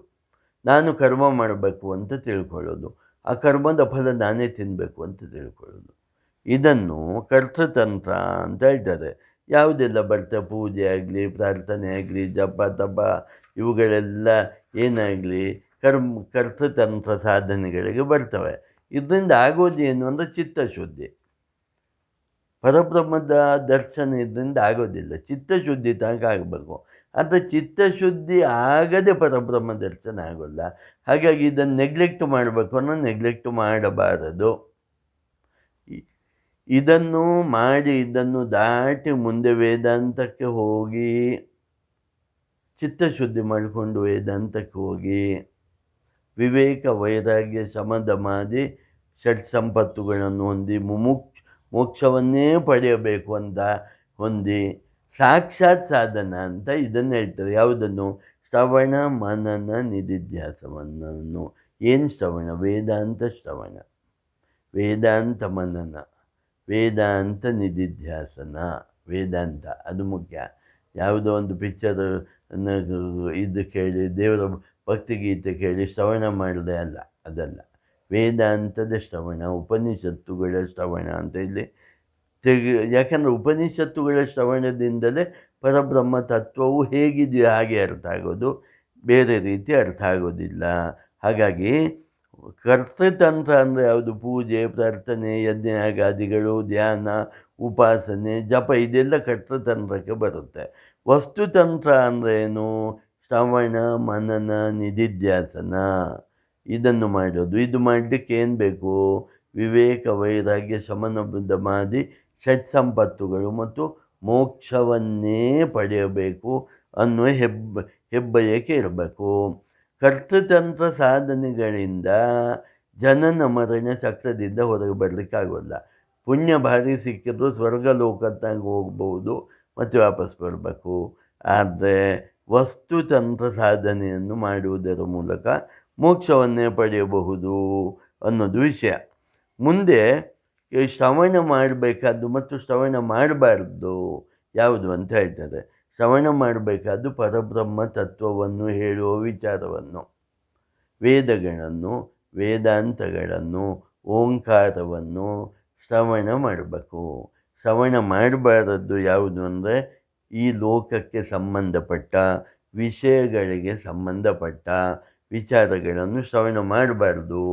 ನಾನು ಕರ್ಮ ಮಾಡಬೇಕು ಅಂತ ತಿಳ್ಕೊಳ್ಳೋದು, ಆ ಕರ್ಮದ ಫಲ ನಾನೇ ತಿನ್ನಬೇಕು ಅಂತ ತಿಳ್ಕೊಳ್ಳೋದು. ಇದನ್ನು ಕರ್ತೃತಂತ್ರ ಅಂತ ಹೇಳ್ತಾರೆ. ಯಾವುದೆಲ್ಲ ಬರ್ತವೆ, ಪೂಜೆ ಆಗಲಿ, ಪ್ರಾರ್ಥನೆ ಆಗಲಿ, ಜಪ ತಪ ಇವುಗಳೆಲ್ಲ ಏನಾಗಲಿ ಕರ್ತೃತಂತ್ರ ಸಾಧನೆಗಳಿಗೆ ಬರ್ತವೆ. ಇದರಿಂದ ಆಗೋದೇನು ಅಂದರೆ ಚಿತ್ತಶುದ್ಧಿ. ಪರಬ್ರಹ್ಮದ ದರ್ಶನ ಇದರಿಂದ ಆಗೋದಿಲ್ಲ, ಚಿತ್ತಶುದ್ಧಿ ತನಕ ಆಗಬೇಕು. ಆದರೆ ಚಿತ್ತಶುದ್ಧಿ ಆಗದೆ ಪರಬ್ರಹ್ಮ ದರ್ಶನ ಆಗೋಲ್ಲ. ಹಾಗಾಗಿ ಇದನ್ನು ನೆಗ್ಲೆಕ್ಟ್ ಮಾಡಬೇಕು ಅನ್ನೋ ನೆಗ್ಲೆಕ್ಟ್ ಮಾಡಬಾರದು. ಇದನ್ನು ಮಾಡಿ ಇದನ್ನು ದಾಟಿ ಮುಂದೆ ವೇದಾಂತಕ್ಕೆ ಹೋಗಿ ಚಿತ್ತಶುದ್ಧಿ ಮಾಡಿಕೊಂಡು ವೇದಾಂತಕ್ಕೆ ಹೋಗಿ ವಿವೇಕ ವೈರಾಗ್ಯ ಶಮದಮಾದಿ ಷಟ್ ಸಂಪತ್ತುಗಳನ್ನು ಹೊಂದಿ ಮೋಕ್ಷವನ್ನೇ ಪಡೆಯಬೇಕು ಅಂತ ಹೊಂದಿ ಸಾಕ್ಷಾತ್ ಸಾಧನ ಅಂತ ಇದನ್ನು ಹೇಳ್ತಾರೆ. ಯಾವುದನ್ನು? ಶ್ರವಣ ಮನನ ನಿಧಿಧ್ಯಾಸವನ್ನು. ಏನು ಶ್ರವಣ? ವೇದಾಂತ ಶ್ರವಣ, ವೇದಾಂತ ಮನನ, ವೇದಾಂತ ನಿಧಿಧ್ಯಾಸನ. ವೇದಾಂತ ಅದು ಮುಖ್ಯ. ಯಾವುದೋ ಒಂದು ಪಿಕ್ಚರ್ ಇದು ಕೇಳಿ ದೇವರ ಭಕ್ತಿಗೀತೆ ಕೇಳಿ ಶ್ರವಣ ಮಾಡದೆ ಅಲ್ಲ, ಅದಲ್ಲ. ವೇದಾಂತದ ಶ್ರವಣ, ಉಪನಿಷತ್ತುಗಳ ಶ್ರವಣ ಅಂತ ಇಲ್ಲಿ ಯಾಕಂದರೆ ಉಪನಿಷತ್ತುಗಳ ಶ್ರವಣದಿಂದಲೇ ಪರಬ್ರಹ್ಮ ತತ್ವವು ಹೇಗಿದೆಯೋ ಹಾಗೆ ಅರ್ಥ ಆಗೋದು, ಬೇರೆ ರೀತಿ ಅರ್ಥ ಆಗೋದಿಲ್ಲ. ಹಾಗಾಗಿ ಕರ್ತೃತಂತ್ರ ಅಂದರೆ ಯಾವುದು? ಪೂಜೆ, ಪ್ರಾರ್ಥನೆ, ಯಜ್ಞಯಾಗಾದಿಗಳು, ಧ್ಯಾನ, ಉಪಾಸನೆ, ಜಪ ಇದೆಲ್ಲ ಕರ್ತೃತಂತ್ರಕ್ಕೆ ಬರುತ್ತೆ. ವಸ್ತುತಂತ್ರ ಅಂದರೆ ಏನು? ಶ್ರವಣ ಮನನ ನಿಧಿಧ್ಯಾಸನ ಇದನ್ನು ಮಾಡೋದು. ಇದು ಮಾಡಲಿಕ್ಕೆ ಏನು ಬೇಕು? ವಿವೇಕ ವೈರಾಗ್ಯ ಶಮನ ದಮಾದಿ ಷಟ್ ಸಂಪತ್ತುಗಳು ಮತ್ತು ಮೋಕ್ಷವನ್ನೇ ಪಡೆಯಬೇಕು ಅನ್ನುವ ಹೆಬ್ಬಯಕೆ ಇರಬೇಕು. ಕರ್ತೃತಂತ್ರ ಸಾಧನೆಗಳಿಂದ ಜನನ ಮರಣ ಚಕ್ರದಿಂದ ಹೊರಗೆ ಬರಲಿಕ್ಕಾಗೋಲ್ಲ. ಪುಣ್ಯ ಭಾರಿ ಸಿಕ್ಕಿದ್ರು ಸ್ವರ್ಗಲೋಕತ್ತಾಗ ಹೋಗ್ಬೋದು ಮತ್ತು ವಾಪಸ್ ಬರಬೇಕು. ಆದರೆ ವಸ್ತುತಂತ್ರ ಸಾಧನೆಯನ್ನು ಮಾಡುವುದರ ಮೂಲಕ ಮೋಕ್ಷವನ್ನೇ ಪಡೆಯಬಹುದು ಅನ್ನೋದು ವಿಷಯ. ಮುಂದೆ ಶ್ರವಣ ಮಾಡಬೇಕಾದ್ದು ಮತ್ತು ಶ್ರವಣ ಮಾಡಬಾರ್ದು ಯಾವುದು ಅಂತ ಹೇಳ್ತಾರೆ. ಶ್ರವಣ ಮಾಡಬೇಕಾದ್ದು ಪರಬ್ರಹ್ಮ ತತ್ವವನ್ನು ಹೇಳುವ ವಿಚಾರವನ್ನು, ವೇದಗಳನ್ನು, ವೇದಾಂತಗಳನ್ನು, ಓಂಕಾರವನ್ನು ಶ್ರವಣ ಮಾಡಬೇಕು. ಶ್ರವಣ ಮಾಡಬಾರದ್ದು ಯಾವುದು ಅಂದರೆ ಈ ಲೋಕಕ್ಕೆ ಸಂಬಂಧಪಟ್ಟ ವಿಷಯಗಳಿಗೆ ಸಂಬಂಧಪಟ್ಟ ವಿಚಾರಗಳನ್ನು ಶ್ರವಣ ಮಾಡಬಾರ್ದು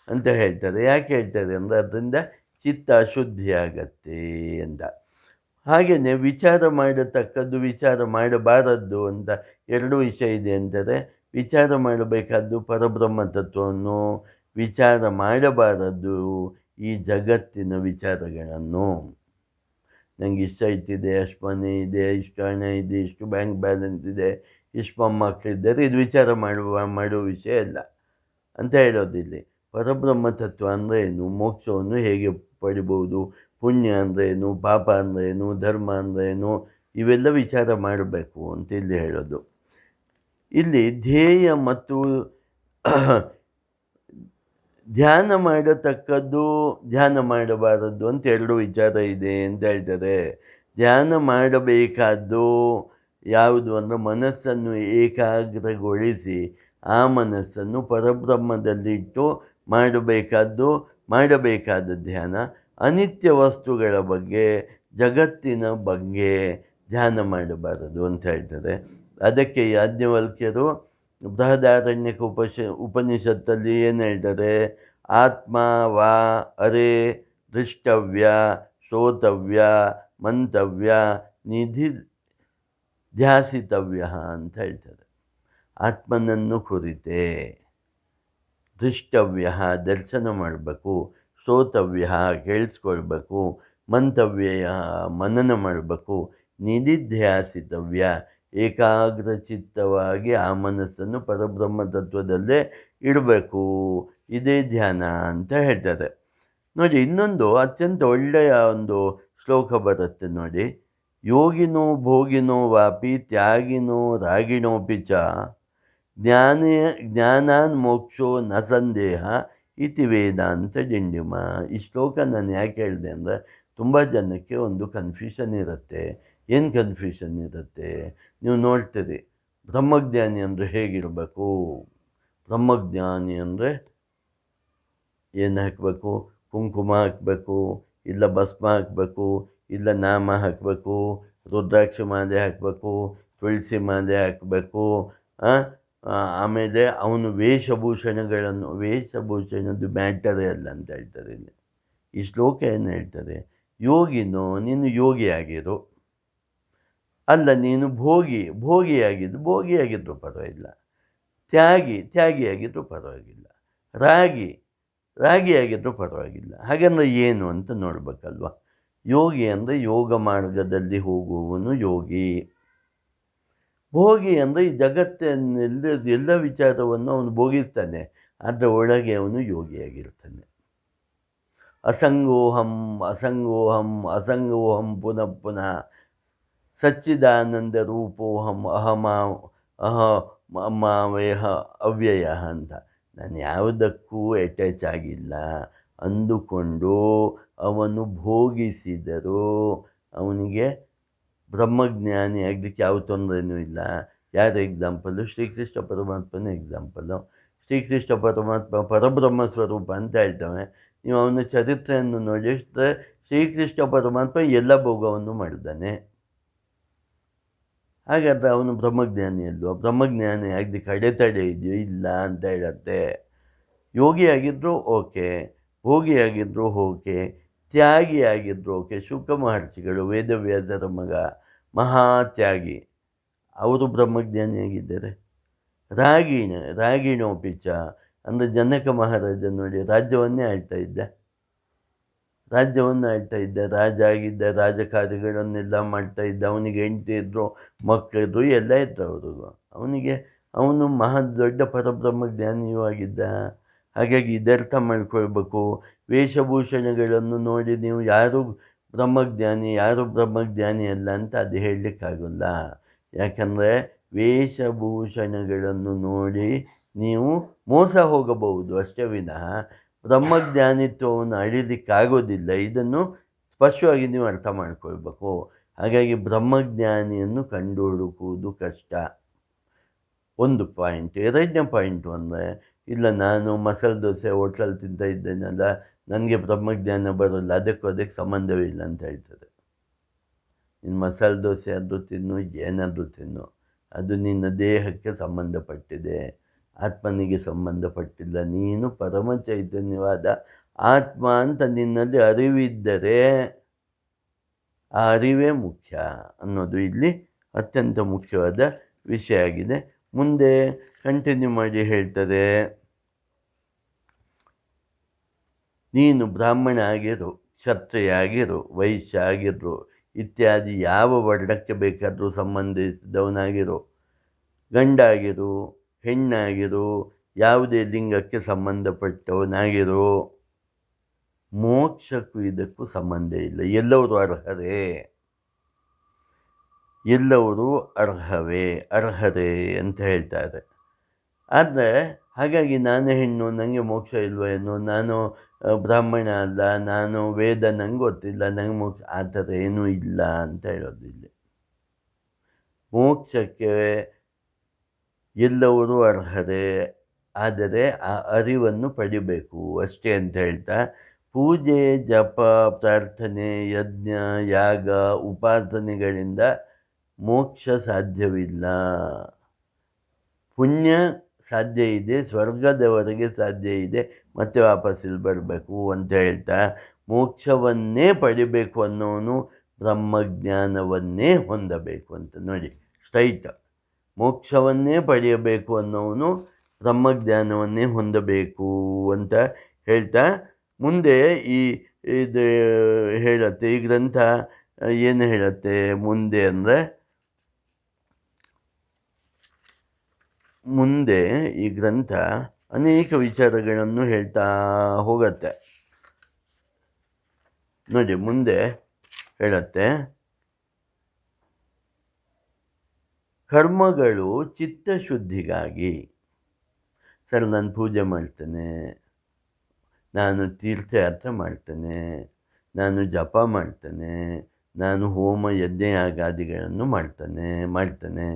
ಅಂತ ಹೇಳ್ತಾರೆ. ಯಾಕೆ ಹೇಳ್ತಾರೆ ಅಂದರೆ ಅದರಿಂದ ಚಿತ್ತ ಅಶುದ್ಧಿಯಾಗತ್ತೆ ಅಂತ. ಹಾಗೆಯೇ ವಿಚಾರ ಮಾಡತಕ್ಕದ್ದು, ವಿಚಾರ ಮಾಡಬಾರದ್ದು ಅಂತ 2 ವಿಷಯ ಇದೆ ಅಂದರೆ, ವಿಚಾರ ಮಾಡಬೇಕಾದ್ದು ಪರಬ್ರಹ್ಮ ತತ್ವವನ್ನು, ವಿಚಾರ ಮಾಡಬಾರದ್ದು ಈ ಜಗತ್ತಿನ ವಿಚಾರಗಳನ್ನು. ನಂಗೆ ಇಷ್ಟು ಸೈಟ್ ಇದೆ, ಅಷ್ಟು ಮನೆ ಇದೆ, ಇಷ್ಟು ಹಣ ಇದೆ, ಇಷ್ಟು ಬ್ಯಾಂಕ್ ಬ್ಯಾಲೆನ್ಸ್ ಇದೆ, ಇಷ್ಟು ಮೊಮ್ಮಕ್ಕಳಿದ್ದಾರೆ, ಇದು ವಿಚಾರ ಮಾಡುವ ವಿಷಯ ಅಲ್ಲ ಅಂತ ಹೇಳೋದಿಲ್ಲಿ. ಪರಬ್ರಹ್ಮ ತತ್ವ ಅಂದರೆ ಏನು, ಮೋಕ್ಷವನ್ನು ಹೇಗೆ ಪಡಿಬೋದು, ಪುಣ್ಯ ಅಂದರೆ ಏನು, ಪಾಪ ಅಂದರೆ ಏನು, ಧರ್ಮ ಅಂದರೆ ಏನು, ಇವೆಲ್ಲ ವಿಚಾರ ಮಾಡಬೇಕು ಅಂತ ಇಲ್ಲಿ ಹೇಳೋದು. ಇಲ್ಲಿ ಧ್ಯೇಯ ಮತ್ತು ಧ್ಯಾನ ಮಾಡತಕ್ಕದ್ದು, ಧ್ಯಾನ ಮಾಡಬಾರದು ಅಂತ 2 ವಿಚಾರ ಇದೆ ಅಂತ ಹೇಳ್ತಾರೆ. ಧ್ಯಾನ ಮಾಡಬೇಕಾದ್ದು ಯಾವುದು ಅಂದರೆ, ಮನಸ್ಸನ್ನು ಏಕಾಗ್ರಗೊಳಿಸಿ ಆ ಮನಸ್ಸನ್ನು ಪರಬ್ರಹ್ಮದಲ್ಲಿಟ್ಟು ಮಾಡಬೇಕಾದ ಧ್ಯಾನ. ಅನಿತ್ಯ ವಸ್ತುಗಳ ಬಗ್ಗೆ, ಜಗತ್ತಿನ ಬಗ್ಗೆ ಧ್ಯಾನ ಮಾಡಬಾರದು ಅಂತ ಹೇಳ್ತಾರೆ. ಅದಕ್ಕೆ ಯಾಜ್ಞವಲ್ಕ್ಯರು ಬೃಹದಾರಣ್ಯಕ ಉಪನಿಷತ್ತಲ್ಲಿ ಏನು ಹೇಳ್ತಾರೆ, ಆತ್ಮ ವಾ ಅರೆ ದೃಷ್ಟವ್ಯ ಶ್ರೋತವ್ಯ ಮಂತವ್ಯ ನಿಧಿ ಧ್ಯಾಸಿತವ್ಯ ಅಂತ ಹೇಳ್ತಾರೆ. ಆತ್ಮನನ್ನು ಕುರಿತೇ ದೃಷ್ಟವ್ಯ ದರ್ಶನ ಮಾಡಬೇಕು, ಶ್ರೋತವ್ಯ ಕೇಳಿಸ್ಕೊಳ್ಬೇಕು, ಮಂತವ್ಯ ಮನನ ಮಾಡಬೇಕು, ನಿಧಿಧ್ಯಾಸಿತವ್ಯ ಏಕಾಗ್ರಚಿತ್ತವಾಗಿ ಆ ಮನಸ್ಸನ್ನು ಪರಬ್ರಹ್ಮ ತತ್ವದಲ್ಲೇ ಇಡಬೇಕು. ಇದೇ ಧ್ಯಾನ ಅಂತ ಹೇಳ್ತಾರೆ. ನೋಡಿ, ಇನ್ನೊಂದು ಅತ್ಯಂತ ಒಳ್ಳೆಯ ಒಂದು ಶ್ಲೋಕ ಬರುತ್ತೆ ನೋಡಿ. ಯೋಗಿನೋ ಭೋಗಿನೋ ವಾಪಿ ತ್ಯಾಗಿನೋ ರಾಗಿಣೋಪಿ ಚ ಜ್ಞಾನಾನ್ ಮೋಕ್ಷೋ ನ ಸಂದೇಹ ಇತಿ ವೇದಾಂತ ಡಿಂಡಿಮ. ಈ ಶ್ಲೋಕ ನಾನು ಯಾಕೆ ಹೇಳಿದೆ ಅಂದರೆ, ತುಂಬ ಜನಕ್ಕೆ ಒಂದು ಕನ್ಫ್ಯೂಷನ್ ಇರುತ್ತೆ. ಏನು ಕನ್ಫ್ಯೂಷನ್ ಇರುತ್ತೆ, ನೀವು ನೋಡ್ತೀರಿ, ಬ್ರಹ್ಮಜ್ಞಾನಿ ಅಂದರೆ ಹೇಗಿರಬೇಕು, ಬ್ರಹ್ಮಜ್ಞಾನಿ ಅಂದರೆ ಏನು ಹಾಕಬೇಕು, ಕುಂಕುಮ ಹಾಕಬೇಕು, ಇಲ್ಲ ಭಸ್ಮ ಹಾಕಬೇಕು, ಇಲ್ಲ ನಾಮ ಹಾಕಬೇಕು, ರುದ್ರಾಕ್ಷಿ ಮಾಲೆ ಹಾಕಬೇಕು, ತುಳಸಿ ಮಾಲೆ ಹಾಕಬೇಕು, ಆಮೇಲೆ ಅವನು ವೇಷಭೂಷಣದ್ದು ಮ್ಯಾಟರೇ ಅಲ್ಲ ಅಂತ ಹೇಳ್ತಾರೆ ಇಲ್ಲಿ. ಈ ಶ್ಲೋಕ ಏನು ಹೇಳ್ತಾರೆ, ಯೋಗಿನೋ ನೀನು ಯೋಗಿಯಾಗಿರು, ಅಲ್ಲ ನೀನು ಭೋಗಿಯಾಗಿದ್ರು ಪರವಾಗಿಲ್ಲ, ತ್ಯಾಗಿಯಾಗಿದ್ರು ಪರವಾಗಿಲ್ಲ, ರಾಗಿಯಾಗಿದ್ರು ಪರವಾಗಿಲ್ಲ. ಹಾಗಂದ್ರೆ ಏನು ಅಂತ ನೋಡ್ಬೇಕಲ್ವ. ಯೋಗಿ ಅಂದರೆ ಯೋಗ ಮಾರ್ಗದಲ್ಲಿ ಹೋಗುವವನು ಯೋಗಿ. ಭೋಗಿ ಅಂದರೆ ಈ ಎಲ್ಲ ವಿಚಾರವನ್ನು ಅವನು ಭೋಗಿಸ್ತಾನೆ, ಅದರ ಒಳಗೆ ಅವನು ಯೋಗಿಯಾಗಿರ್ತಾನೆ. ಅಸಂಗೋಹಂ ಪುನಃ ಪುನಃ ಸಚ್ಚಿದಾನಂದ ರೂಪೋಹಂ ಅಹಮಾವೇಹ ಅವ್ಯಯ ಅಂತ. ನಾನು ಯಾವುದಕ್ಕೂ ಅಟ್ಯಾಚ್ ಆಗಿಲ್ಲ ಅಂದುಕೊಂಡು ಅವನು ಭೋಗಿಸಿದರೂ ಅವನಿಗೆ ಬ್ರಹ್ಮಜ್ಞಾನಿ ಆಗಲಿಕ್ಕೆ ಯಾವ ತೊಂದರೆಯೂ ಇಲ್ಲ. ಯಾರ ಎಕ್ಸಾಂಪಲು, ಶ್ರೀಕೃಷ್ಣ ಪರಮಾತ್ಮನ ಎಕ್ಸಾಂಪಲು. ಶ್ರೀಕೃಷ್ಣ ಪರಮಾತ್ಮ ಪರಬ್ರಹ್ಮ ಸ್ವರೂಪ ಅಂತ ಹೇಳ್ತೇವೆ. ನೀವು ಅವನ ಚರಿತ್ರೆಯನ್ನು ನೋಡಿದರೆ ಶ್ರೀಕೃಷ್ಣ ಪರಮಾತ್ಮ ಎಲ್ಲ ಭೋಗವನ್ನು ಮಾಡಿದ್ದಾನೆ. ಹಾಗಾದರೆ ಅವನು ಬ್ರಹ್ಮಜ್ಞಾನಿ ಅಲ್ವ? ಬ್ರಹ್ಮಜ್ಞಾನಿ ಆಗಲಿಕ್ಕೆ ಅಡೆತಡೆ ಇದೆಯೋ? ಇಲ್ಲ ಅಂತ ಹೇಳತ್ತೆ. ಯೋಗಿಯಾಗಿದ್ದರೂ ಓಕೆ, ಭೋಗಿಯಾಗಿದ್ದರೂ ಓಕೆ, ತ್ಯಾಗಿಯಾಗಿದ್ದರೂ ಓಕೆ. ಶುಕ ಮಹರ್ಷಿಗಳು, ವೇದವ್ಯಾಸರ ಮಗ, ಮಹಾತ್ಯಾಗಿ, ಅವರು ಬ್ರಹ್ಮಜ್ಞಾನಿಯಾಗಿದ್ದಾರೆ. ರಾಗಿಣೋಪಿಚ ಅಂದರೆ ಜನಕ ಮಹಾರಾಜ ನೋಡಿ, ರಾಜ್ಯವನ್ನು ಆಳ್ತಾ ಇದ್ದ, ರಾಜ ಆಗಿದ್ದ, ರಾಜಕಾರ್ಯಗಳನ್ನೆಲ್ಲ ಮಾಡ್ತಾ ಇದ್ದ. ಅವನಿಗೆ ಹೆಂಡತಿ ಇದ್ದರು, ಮಕ್ಕಳಿದ್ರು, ಎಲ್ಲ ಇದ್ದರು ಅವ್ರಿಗೂ. ಅವನು ದೊಡ್ಡ ಪರಬ್ರಹ್ಮ ಜ್ಞಾನಿಯೂ ಆಗಿದ್ದ. ಹಾಗಾಗಿ ಇದರ್ಥ ಮಾಡ್ಕೊಳ್ಬೇಕು. ವೇಷಭೂಷಣಗಳನ್ನು ನೋಡಿ ನೀವು ಯಾರು ಬ್ರಹ್ಮಜ್ಞಾನಿ ಅಲ್ಲ ಅಂತ ಅದು ಹೇಳಲಿಕ್ಕಾಗಲ್ಲ. ಯಾಕಂದರೆ ವೇಷಭೂಷಣಗಳನ್ನು ನೋಡಿ ನೀವು ಮೋಸ ಹೋಗಬಹುದು ಅಷ್ಟೇ ವಿನಃ ಬ್ರಹ್ಮಜ್ಞಾನಿತ್ವವನ್ನು ಅಳಿಲಿಕ್ಕಾಗೋದಿಲ್ಲ. ಇದನ್ನು ಸ್ಪಷ್ಟವಾಗಿ ನೀವು ಅರ್ಥ ಮಾಡ್ಕೊಳ್ಬೇಕು. ಹಾಗಾಗಿ ಬ್ರಹ್ಮಜ್ಞಾನಿಯನ್ನು ಕಂಡು ಹುಡುಕುವುದು ಕಷ್ಟ, ಒಂದು ಪಾಯಿಂಟ್. ಎರಡನೇ ಪಾಯಿಂಟು ಅಂದರೆ, ಇಲ್ಲ ನಾನು ಮಸಾಲೆ ದೋಸೆ ಹೋಟ್ಲಲ್ಲಿ ತಿಂತಾ ಇದ್ದೇನಲ್ಲ, ನನಗೆ ಬ್ರಹ್ಮಜ್ಞಾನ ಬರೋಲ್ಲ, ಅದಕ್ಕೆ ಸಂಬಂಧವೇ ಇಲ್ಲ ಅಂತ ಹೇಳ್ತಾರೆ. ನೀನು ಮಸಾಲೆ ದೋಸೆ ಆದರೂ ತಿನ್ನು, ಏನಾದರೂ ತಿನ್ನು, ಅದು ನಿನ್ನ ದೇಹಕ್ಕೆ ಸಂಬಂಧಪಟ್ಟಿದೆ, ಆತ್ಮನಿಗೆ ಸಂಬಂಧಪಟ್ಟಿಲ್ಲ. ನೀನು ಪರಮ ಚೈತನ್ಯವಾದ ಆತ್ಮ ಅಂತ ನಿನ್ನಲ್ಲಿ ಅರಿವಿದ್ದರೆ ಆ ಅರಿವೇ ಮುಖ್ಯ ಅನ್ನೋದು ಇಲ್ಲಿ ಅತ್ಯಂತ ಮುಖ್ಯವಾದ ವಿಷಯ ಆಗಿದೆ. ಮುಂದೆ ಕಂಟಿನ್ಯೂ ಮಾಡಿ ಹೇಳ್ತಾರೆ, ನೀನು ಬ್ರಾಹ್ಮಣ ಆಗಿರು, ಕ್ಷತ್ರಿಯ ಆಗಿರು, ವೈಶ್ಯ ಆಗಿರು, ಇತ್ಯಾದಿ ಯಾವ ವರ್ಣಕ್ಕೆ ಬೇಕಾದರೂ ಸಂಬಂಧಿಸಿದವನಾಗಿರು, ಗಂಡಾಗಿರು, ಹೆಣ್ಣಾಗಿರು, ಯಾವುದೇ ಲಿಂಗಕ್ಕೆ ಸಂಬಂಧಪಟ್ಟವನಾಗಿರು, ಮೋಕ್ಷಕ್ಕೂ ಇದಕ್ಕೂ ಸಂಬಂಧ ಇಲ್ಲ. ಎಲ್ಲವರು ಅರ್ಹರೇ, ಎಲ್ಲವರು ಅರ್ಹರೇ ಅಂತ ಹೇಳ್ತಾರೆ. ಆದರೆ ಹಾಗಾಗಿ ನಾನು ಹೆಣ್ಣು, ನನಗೆ ಮೋಕ್ಷ ಇಲ್ವೇನೋ, ನಾನು ಬ್ರಾಹ್ಮಣ ಅಲ್ಲ, ನಾನು ವೇದ ನಂಗೆ ಗೊತ್ತಿಲ್ಲ, ನಂಗೆ ಮೋಕ್ಷ, ಆ ಥರ ಏನೂ ಇಲ್ಲ ಅಂತ ಹೇಳೋದಿಲ್ಲ. ಮೋಕ್ಷಕ್ಕೆ ಎಲ್ಲವರು ಅರ್ಹರೇ, ಆದರೆ ಆ ಅರಿವನ್ನು ಪಡಿಬೇಕು ಅಷ್ಟೇ ಅಂತ ಹೇಳ್ತಾ, ಪೂಜೆ, ಜಪ, ಪ್ರಾರ್ಥನೆ, ಯಜ್ಞ, ಯಾಗ, ಉಪಾಸನೆಗಳಿಂದ ಮೋಕ್ಷ ಸಾಧ್ಯವಿಲ್ಲ. ಪುಣ್ಯ ಸಾಧ್ಯ ಇದೆ, ಸ್ವರ್ಗದವರೆಗೆ ಸಾಧ್ಯ ಇದೆ, ಮತ್ತೆ ವಾಪಸ್ ಇಲ್ಲಿ ಬರಬೇಕು ಅಂತ ಹೇಳ್ತಾ, ಮೋಕ್ಷವನ್ನೇ ಪಡಿಬೇಕು ಅನ್ನೋನು ಬ್ರಹ್ಮಜ್ಞಾನವನ್ನೇ ಹೊಂದಬೇಕು ಅಂತ. ನೋಡಿ, ಸ್ಟ್ರೈಟ್, ಮೋಕ್ಷವನ್ನೇ ಪಡೆಯಬೇಕು ಅನ್ನೋನು ಬ್ರಹ್ಮಜ್ಞಾನವನ್ನೇ ಹೊಂದಬೇಕು ಅಂತ ಹೇಳ್ತಾ, ಮುಂದೆ ಇದು ಹೇಳತ್ತೆ ಈ ಗ್ರಂಥ. ಏನು ಹೇಳತ್ತೆ ಮುಂದೆ ಅಂದರೆ, ಮುಂದೆ ಈ ಗ್ರಂಥ ಅನೇಕ ವಿಚಾರಗಳನ್ನು ಹೇಳ್ತಾ ಹೋಗತ್ತೆ. ನೋಡಿ, ಮುಂದೆ ಹೇಳತ್ತೆ, ಕರ್ಮಗಳು ಚಿತ್ತಶುದ್ಧಿಗಾಗಿ. ಸರ್, ನಾನು ಪೂಜೆ ಮಾಡ್ತೇನೆ, ನಾನು ತೀರ್ಥಯಾತ್ರೆ ಮಾಡ್ತೇನೆ, ನಾನು ಜಪ ಮಾಡ್ತೇನೆ, ನಾನು ಹೋಮ ಯಜ್ಞ ಯಾಗಾದಿಗಳನ್ನು ಮಾಡ್ತೇನೆ,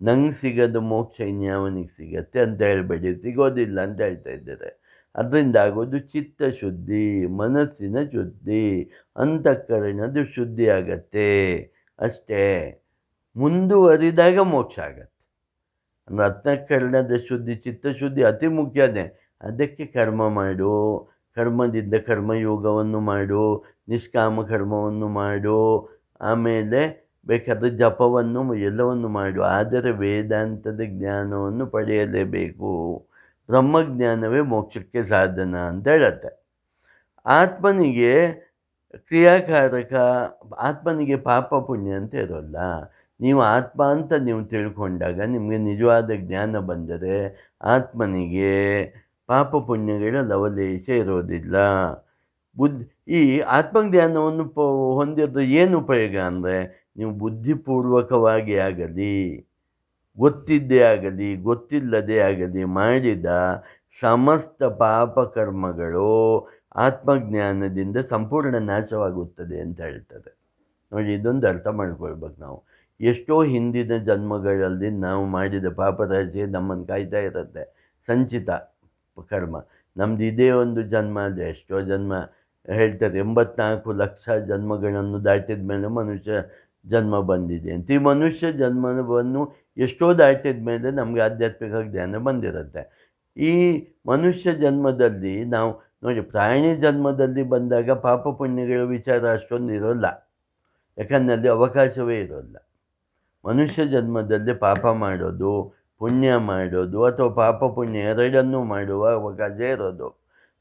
ನಂಗೆ ಸಿಗೋದು ಮೋಕ್ಷ ಇನ್ಯಾವನಿಗೆ ಸಿಗತ್ತೆ ಅಂತ ಹೇಳಬೇಡಿ, ಸಿಗೋದಿಲ್ಲ ಅಂತ ಹೇಳ್ತಾ ಇದ್ದಾರೆ. ಅದರಿಂದ ಆಗೋದು ಚಿತ್ತಶುದ್ಧಿ, ಮನಸ್ಸಿನ ಶುದ್ಧಿ, ಅಂತಃಕರಣದ ಶುದ್ಧಿ ಆಗತ್ತೆ ಅಷ್ಟೇ. ಮುಂದುವರಿದಾಗ ಮೋಕ್ಷ ಆಗತ್ತೆ. ಅಂದರೆ ಅಂತಃಕರಣದ ಶುದ್ಧಿ, ಚಿತ್ತಶುದ್ಧಿ ಅತಿ ಮುಖ್ಯನೇ. ಅದಕ್ಕೆ ಕರ್ಮ ಮಾಡು, ಕರ್ಮದಿಂದ ಕರ್ಮಯೋಗವನ್ನು ಮಾಡು, ನಿಷ್ಕಾಮ ಕರ್ಮವನ್ನು ಮಾಡು, ಆಮೇಲೆ ಬೇಕಾದರೆ ಜಪವನ್ನು ಎಲ್ಲವನ್ನು ಮಾಡು, ಆದರೆ ವೇದಾಂತದ ಜ್ಞಾನವನ್ನು ಪಡೆಯಲೇಬೇಕು. ಬ್ರಹ್ಮಜ್ಞಾನವೇ ಮೋಕ್ಷಕ್ಕೆ ಸಾಧನ ಅಂತ ಹೇಳತ್ತೆ. ಆತ್ಮನಿಗೆ ಕ್ರಿಯಾಕಾರಕ, ಆತ್ಮನಿಗೆ ಪಾಪ ಪುಣ್ಯ ಅಂತ ಇರೋಲ್ಲ. ನೀವು ಆತ್ಮ ಅಂತ ನೀವು ತಿಳ್ಕೊಂಡಾಗ, ನಿಮಗೆ ನಿಜವಾದ ಜ್ಞಾನ ಬಂದರೆ, ಆತ್ಮನಿಗೆ ಪಾಪ ಪುಣ್ಯಗಳ ಲವಲೇಶ ಇರೋದಿಲ್ಲ. ಈ ಆತ್ಮಜ್ಞಾನವನ್ನು ಹೊಂದಿದ್ರೆ ಏನು ಉಪಯೋಗ ಅಂದರೆ, ನೀವು ಬುದ್ಧಿಪೂರ್ವಕವಾಗಿ ಆಗಲಿ, ಗೊತ್ತಿದ್ದೇ ಆಗಲಿ, ಗೊತ್ತಿಲ್ಲದೇ ಆಗಲಿ ಮಾಡಿದ ಸಮಸ್ತ ಪಾಪಕರ್ಮಗಳು ಆತ್ಮಜ್ಞಾನದಿಂದ ಸಂಪೂರ್ಣ ನಾಶವಾಗುತ್ತದೆ ಅಂತ ಹೇಳ್ತದೆ. ನೋಡಿ, ಇದೊಂದು ಅರ್ಥ ಮಾಡ್ಕೊಳ್ಬೇಕು ನಾವು. ಎಷ್ಟೋ ಹಿಂದಿನ ಜನ್ಮಗಳಲ್ಲಿ ನಾವು ಮಾಡಿದ ಪಾಪರಾಶಿ ನಮ್ಮನ್ನು ಕಾಯ್ತಾ ಇರುತ್ತೆ, ಸಂಚಿತ ಕರ್ಮ. ನಮ್ಮದು ಇದೇ ಒಂದು ಜನ್ಮ ಅಲ್ಲ, ಎಷ್ಟೋ ಜನ್ಮ ಹೇಳ್ತಾರೆ. 84 ಲಕ್ಷ ಜನ್ಮಗಳನ್ನು ದಾಟಿದ ಮೇಲೆ ಮನುಷ್ಯ ಜನ್ಮ ಬಂದಿದೆ ಅಂತ. ಈ ಮನುಷ್ಯ ಜನ್ಮವನ್ನು ಎಷ್ಟೋ ದಾಟಿದ ಮೇಲೆ ನಮಗೆ ಆಧ್ಯಾತ್ಮಿಕ ಜ್ಞಾನ ಬಂದಿರುತ್ತೆ. ಈ ಮನುಷ್ಯ ಜನ್ಮದಲ್ಲಿ ನಾವು ನೋಡಿ, ಪ್ರಾಣಿ ಜನ್ಮದಲ್ಲಿ ಬಂದಾಗ ಪಾಪ ಪುಣ್ಯಗಳ ವಿಚಾರ ಅಷ್ಟೊಂದು ಇರೋಲ್ಲ, ಯಾಕಂದರೆ ಅವಕಾಶವೇ ಇರೋಲ್ಲ. ಮನುಷ್ಯ ಜನ್ಮದಲ್ಲಿ ಪಾಪ ಮಾಡೋದು, ಪುಣ್ಯ ಮಾಡೋದು, ಅಥವಾ ಪಾಪ ಪುಣ್ಯ ಎರಡನ್ನೂ ಮಾಡುವ ಅವಕಾಶ ಇರೋದು.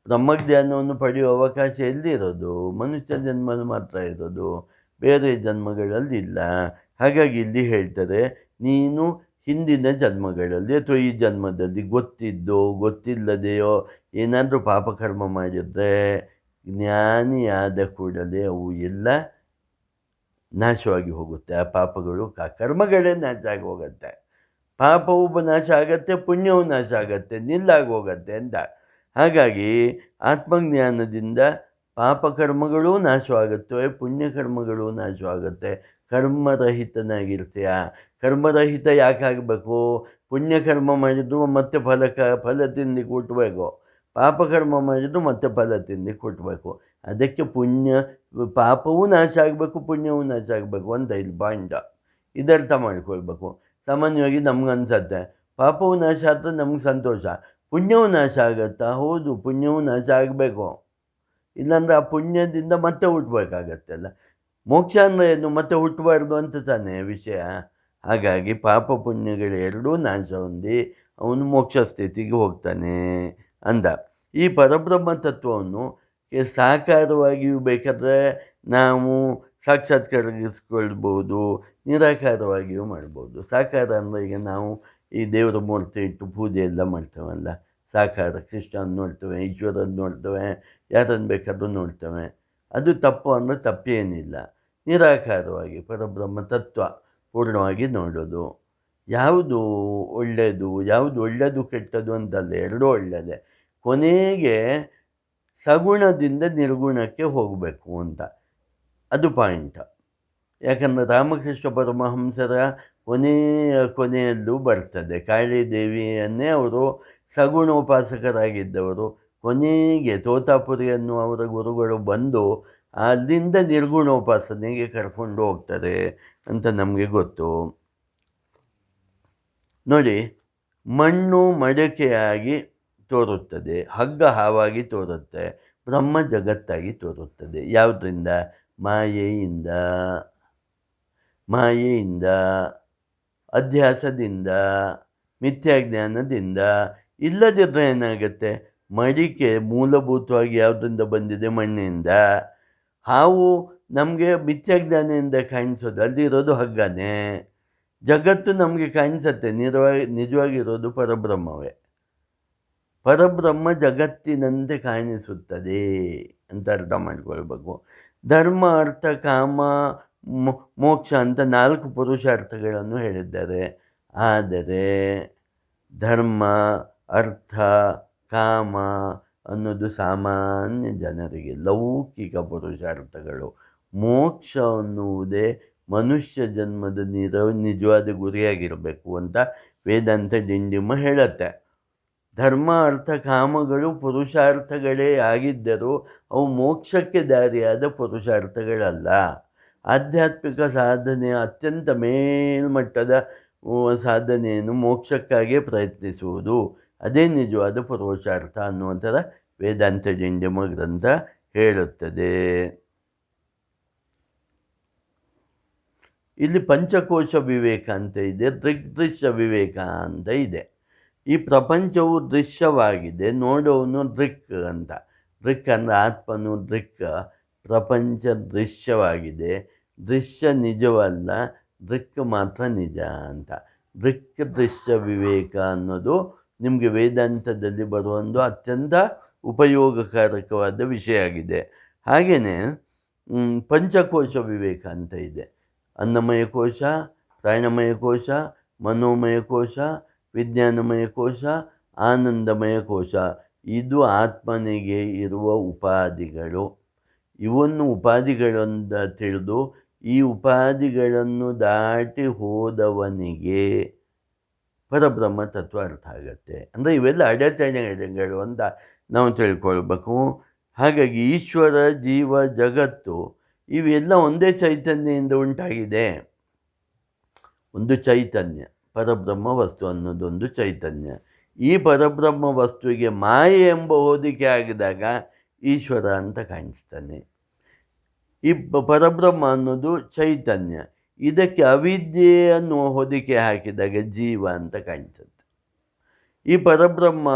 ಬ್ರಹ್ಮಜ್ಞಾನವನ್ನು ಪಡೆಯುವ ಅವಕಾಶ ಎಲ್ಲಿರೋದು? ಮನುಷ್ಯ ಜನ್ಮದಲ್ಲಿ ಮಾತ್ರ ಇರೋದು, ಬೇರೆ ಜನ್ಮಗಳಲ್ಲಿ ಇಲ್ಲ. ಹಾಗಾಗಿ ಇಲ್ಲಿ ಹೇಳ್ತಾರೆ, ನೀನು ಹಿಂದಿನ ಜನ್ಮಗಳಲ್ಲಿ ಅಥವಾ ಈ ಜನ್ಮದಲ್ಲಿ ಗೊತ್ತಿದ್ದೋ ಗೊತ್ತಿಲ್ಲದೆಯೋ ಏನಾದರೂ ಪಾಪಕರ್ಮ ಮಾಡಿದರೆ, ಜ್ಞಾನಿಯಾದ ಕೂಡಲೇ ಅವು ಎಲ್ಲ ನಾಶವಾಗಿ ಹೋಗುತ್ತೆ. ಆ ಪಾಪಗಳು, ಕರ್ಮಗಳೇ ನಾಶ ಆಗಿ ಹೋಗುತ್ತೆ. ಪಾಪವು ನಾಶ ಆಗತ್ತೆ, ಪುಣ್ಯವು ನಾಶ ಆಗತ್ತೆ, ನಿಲ್ಲಾಗಿ ಹೋಗುತ್ತೆ ಅಂತ. ಹಾಗಾಗಿ ಆತ್ಮಜ್ಞಾನದಿಂದ ಪಾಪಕರ್ಮಗಳೂ ನಾಶವಾಗುತ್ತವೆ, ಪುಣ್ಯಕರ್ಮಗಳೂ ನಾಶವಾಗುತ್ತೆ. ಕರ್ಮರಹಿತನಾಗಿರ್ತೀಯ. ಕರ್ಮರಹಿತ ಯಾಕೆ ಆಗಬೇಕು? ಪುಣ್ಯಕರ್ಮ ಮಾಡಿದ್ರು ಮತ್ತೆ ಫಲ ತಿಂದು ಕೊಟ್ಟಬೇಕು, ಪಾಪಕರ್ಮ ಮಾಡಿದ್ರು ಮತ್ತೆ ಫಲ ತಿಂದು ಕೊಟ್ಟಬೇಕು. ಅದಕ್ಕೆ ಪಾಪವೂ ನಾಶ ಆಗಬೇಕು, ಪುಣ್ಯವೂ ನಾಶ ಆಗಬೇಕು ಅಂತ ಇಲ್ಲಿ ಪಾಯಿಂಟ್. ಇದರ್ಥ ಮಾಡ್ಕೊಳ್ಬೇಕು. ಸಾಮಾನ್ಯವಾಗಿ ನಮ್ಗೆ ಅನ್ಸತ್ತೆ, ಪಾಪವು ನಾಶ ಆದರೆ ನಮ್ಗೆ ಸಂತೋಷ, ಪುಣ್ಯವೂ ನಾಶ ಆಗುತ್ತಾ? ಹೌದು, ಪುಣ್ಯವೂ ನಾಶ ಆಗಬೇಕು, ಇಲ್ಲಾಂದರೆ ಆ ಪುಣ್ಯದಿಂದ ಮತ್ತೆ ಹುಟ್ಟಬೇಕಾಗತ್ತಲ್ಲ. ಮೋಕ್ಷ ಅಂದರೆ ಏನು? ಮತ್ತೆ ಹುಟ್ಟಬಾರ್ದು ಅಂತ ತಾನೇ ವಿಷಯ. ಹಾಗಾಗಿ ಪಾಪ ಪುಣ್ಯಗಳು ಎರಡೂ ನಾಶ ಹೊಂದಿ ಅವನು ಮೋಕ್ಷ ಸ್ಥಿತಿಗೆ ಹೋಗ್ತಾನೆ ಅಂದ. ಈ ಪರಬ್ರಹ್ಮ ತತ್ವವನ್ನು ಸಾಕಾರವಾಗಿಯೂ ಬೇಕಾದರೆ ನಾವು ಸಾಕ್ಷಾತ್ಕರಿಸ್ಕೊಳ್ಬೋದು, ನಿರಾಕಾರವಾಗಿಯೂ ಮಾಡ್ಬೋದು. ಸಾಕಾರ ಅಂದರೆ ಈಗ ನಾವು ಈ ದೇವರ ಮೂರ್ತಿ ಇಟ್ಟು ಪೂಜೆ ಎಲ್ಲ ಮಾಡ್ತೇವಲ್ಲ, ಸಾಕಾರ. ಕೃಷ್ಣನ ನೋಡ್ತೇವೆ, ಈಶ್ವರನ ನೋಡ್ತೇವೆ, ಯಾರನ್ನು ಬೇಕಾದರೂ ನೋಡ್ತೇವೆ. ಅದು ತಪ್ಪು ಅಂದರೆ ತಪ್ಪೇನಿಲ್ಲ. ನಿರಾಕಾರವಾಗಿ ಪರಬ್ರಹ್ಮ ತತ್ವ ಪೂರ್ಣವಾಗಿ ನೋಡೋದು. ಯಾವುದು ಒಳ್ಳೆಯದು, ಯಾವುದು ಒಳ್ಳೆಯದು ಕೆಟ್ಟದ್ದು ಅಂತಲ್ಲ, ಎರಡೂ ಒಳ್ಳೆಯದೇ. ಕೊನೆಗೆ ಸಗುಣದಿಂದ ನಿರ್ಗುಣಕ್ಕೆ ಹೋಗಬೇಕು ಅಂತ, ಅದು ಪಾಯಿಂಟ್. ಯಾಕಂದರೆ ರಾಮಕೃಷ್ಣ ಪರಮಹಂಸರ ಕೊನೆಯಲ್ಲೂ ಬರ್ತದೆ. ಕಾಳಿದೇವಿಯನ್ನೇ ಅವರು ಸಗುಣೋಪಾಸಕರಾಗಿದ್ದವರು. ಕೊನೆಗೆ ತೋತಾಪುರಿಯನ್ನು ಅವರ ಗುರುಗಳು ಬಂದು ಅಲ್ಲಿಂದ ನಿರ್ಗುಣೋಪಾಸನೆಗೆ ಕರ್ಕೊಂಡು ಹೋಗ್ತಾರೆ ಅಂತ ನಮಗೆ ಗೊತ್ತು. ನೋಡಿ, ಮಣ್ಣು ಮಡಕೆಯಾಗಿ ತೋರುತ್ತದೆ, ಹಗ್ಗ ಹಾವಾಗಿ ತೋರುತ್ತೆ, ಬ್ರಹ್ಮ ಜಗತ್ತಾಗಿ ತೋರುತ್ತದೆ. ಯಾವುದರಿಂದ? ಮಾಯೆಯಿಂದ, ಅಧ್ಯಾಸದಿಂದ, ಮಿಥ್ಯಾಜ್ಞಾನದಿಂದ. ಇಲ್ಲದಿದ್ದರೆ ಏನಾಗುತ್ತೆ? ಮಡಿಕೆ ಮೂಲಭೂತವಾಗಿ ಯಾವುದರಿಂದ ಬಂದಿದೆ? ಮಣ್ಣಿಂದ. ಹಾವು ನಮಗೆ ಮಿಥ್ಯಾಜ್ಞಾನದಿಂದ ಕಾಣಿಸೋದು, ಅಲ್ಲಿರೋದು ಹಗ್ಗನೇ. ಜಗತ್ತು ನಮಗೆ ಕಾಣಿಸುತ್ತೆ, ನಿಜವಾಗಿರೋದು ಪರಬ್ರಹ್ಮವೇ. ಪರಬ್ರಹ್ಮ ಜಗತ್ತಿನಂತೆ ಕಾಣಿಸುತ್ತದೆ ಅಂತ ಅರ್ಥ ಮಾಡ್ಕೊಳ್ಬೇಕು. ಧರ್ಮ, ಅರ್ಥ, ಕಾಮ, ಮೋಕ್ಷ ಅಂತ 4 ಪುರುಷಾರ್ಥಗಳನ್ನು ಹೇಳಿದ್ದಾರೆ. ಆದರೆ ಧರ್ಮ, ಅರ್ಥ, ಕಾಮ ಅನ್ನೋದು ಸಾಮಾನ್ಯ ಜನರಿಗೆ ಲೌಕಿಕ ಪುರುಷಾರ್ಥಗಳು. ಮೋಕ್ಷ ಅನ್ನುವುದೇ ಮನುಷ್ಯ ಜನ್ಮದ ನಿಜವಾದ ಗುರಿಯಾಗಿರಬೇಕು ಅಂತ ವೇದಾಂತ ಡಿಂಡಿಮ ಹೇಳುತ್ತೆ. ಧರ್ಮ, ಅರ್ಥ, ಕಾಮಗಳು ಪುರುಷಾರ್ಥಗಳೇ ಆಗಿದ್ದರೂ ಅವು ಮೋಕ್ಷಕ್ಕೆ ದಾರಿಯಾದ ಪುರುಷಾರ್ಥಗಳಲ್ಲ. ಆಧ್ಯಾತ್ಮಿಕ ಸಾಧನೆಯ ಅತ್ಯಂತ ಮೇಲ್ಮಟ್ಟದ ಸಾಧನೆಯನ್ನು ಮೋಕ್ಷಕ್ಕಾಗಿಯೇ ಪ್ರಯತ್ನಿಸುವುದು, ಅದೇ ನಿಜವಾದ ಪುರುಷಾರ್ಥ ಅನ್ನುವಂಥದ್ದು ವೇದಾಂತ ಡಿಂಡಿಮ ಗ್ರಂಥ ಹೇಳುತ್ತದೆ. ಇಲ್ಲಿ ಪಂಚಕೋಶ ವಿವೇಕ ಅಂತ ಇದೆ, ದೃಗ್ದೃಶ್ಯ ವಿವೇಕ ಅಂತ ಇದೆ. ಈ ಪ್ರಪಂಚವು ದೃಶ್ಯವಾಗಿದೆ, ನೋಡೋವನು ದೃಕ್ ಅಂತ. ದೃಕ್ ಅಂದರೆ ಆತ್ಮನು ದೃಕ್. ಪ್ರಪಂಚ ದೃಶ್ಯವಾಗಿದೆ, ದೃಶ್ಯ ನಿಜವಲ್ಲ, ದೃಕ್ ಮಾತ್ರ ನಿಜ ಅಂತ. ದೃಕ್ ದೃಶ್ಯ ವಿವೇಕ ಅನ್ನೋದು ನಿಮಗೆ ವೇದಾಂತದಲ್ಲಿ ಬರುವೊಂದು ಅತ್ಯಂತ ಉಪಯೋಗಕಾರಕವಾದ ವಿಷಯ ಆಗಿದೆ. ಹಾಗೆಯೇ ಪಂಚಕೋಶ ವಿವೇಕ ಅಂತ ಇದೆ. ಅನ್ನಮಯ ಕೋಶ, ಪ್ರಾಣಮಯ ಕೋಶ, ಮನೋಮಯ ಕೋಶ, ವಿಜ್ಞಾನಮಯ ಕೋಶ, ಆನಂದಮಯ ಕೋಶ. ಇದು ಆತ್ಮನಿಗೆ ಇರುವ ಉಪಾಧಿಗಳು. ಇವನ್ನು ಉಪಾಧಿಗಳಿಂದ ತಿಳಿದು ಈ ಉಪಾಧಿಗಳನ್ನು ದಾಟಿ ಹೋದವನಿಗೆ ಪರಬ್ರಹ್ಮ ತತ್ವ ಅರ್ಥ ಆಗುತ್ತೆ. ಅಂದರೆ ಇವೆಲ್ಲ ಅಡೆತಡೆಗಳು ಅಂತ ನಾವು ತಿಳ್ಕೊಳ್ಬೇಕು. ಹಾಗಾಗಿ ಈಶ್ವರ, ಜೀವ, ಜಗತ್ತು ಇವೆಲ್ಲ ಒಂದೇ ಚೈತನ್ಯದಿಂದ ಉಂಟಾಗಿದೆ. ಒಂದು ಚೈತನ್ಯ, ಪರಬ್ರಹ್ಮ ವಸ್ತು ಅನ್ನೋದೊಂದು ಚೈತನ್ಯ. ಈ ಪರಬ್ರಹ್ಮ ವಸ್ತುವಿಗೆ ಮಾಯೆ ಎಂಬ ಹೋದಿಕೆ ಆಗಿದಾಗ ಈಶ್ವರ ಅಂತ ಕಾಣಿಸ್ತಾನೆ. ಈ ಪರಬ್ರಹ್ಮ ಅನ್ನೋದು ಚೈತನ್ಯ, ಇದಕ್ಕೆ ಅವಿದ್ಯೆ ಅನ್ನುವ ಹೊದಿಕೆ ಹಾಕಿದಾಗ ಜೀವ ಅಂತ ಕಾಣಿಸುತ್ತೆ. ಈ ಪರಬ್ರಹ್ಮ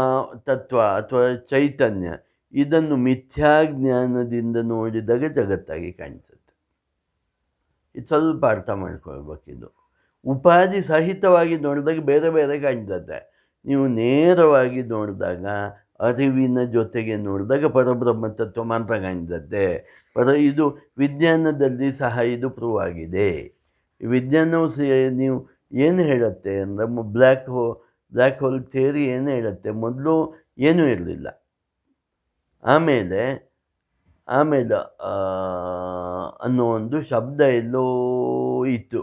ತತ್ವ ಅಥವಾ ಚೈತನ್ಯ ಇದನ್ನು ಮಿಥ್ಯಾಜ್ಞಾನದಿಂದ ನೋಡಿದಾಗ ಜಗತ್ತಾಗಿ ಕಾಣಿಸುತ್ತೆ. ಇದು ಸ್ವಲ್ಪ ಅರ್ಥ ಮಾಡ್ಕೊಳ್ಬೇಕಿದು. ಉಪಾಧಿ ಸಹಿತವಾಗಿ ನೋಡಿದಾಗ ಬೇರೆ ಬೇರೆ ಕಾಣಿಸುತ್ತೆ. ನೀವು ನೇರವಾಗಿ ನೋಡಿದಾಗ, ಅರಿವಿನ ಜೊತೆಗೆ ನೋಡಿದಾಗ ಪರಬ್ರಹ್ಮ ತತ್ವ ಮಾತ್ರ ಕಾಣಿಸುತ್ತೆ. ಇದು ವಿಜ್ಞಾನದಲ್ಲಿ ಸಹ ಇದು ಪ್ರೂವ್ ಆಗಿದೆ. ಈ ವಿಜ್ಞಾನವು ನೀವು ಏನು ಹೇಳುತ್ತೆ ಅಂದರೆ, ಬ್ಲ್ಯಾಕ್ ಹೋಲ್ ಥಿಯರಿ ಏನು ಹೇಳುತ್ತೆ, ಮೊದಲು ಏನೂ ಇರಲಿಲ್ಲ, ಆಮೇಲೆ ಅನ್ನೋ ಒಂದು ಶಬ್ದ ಎಲ್ಲೋ ಇತ್ತು,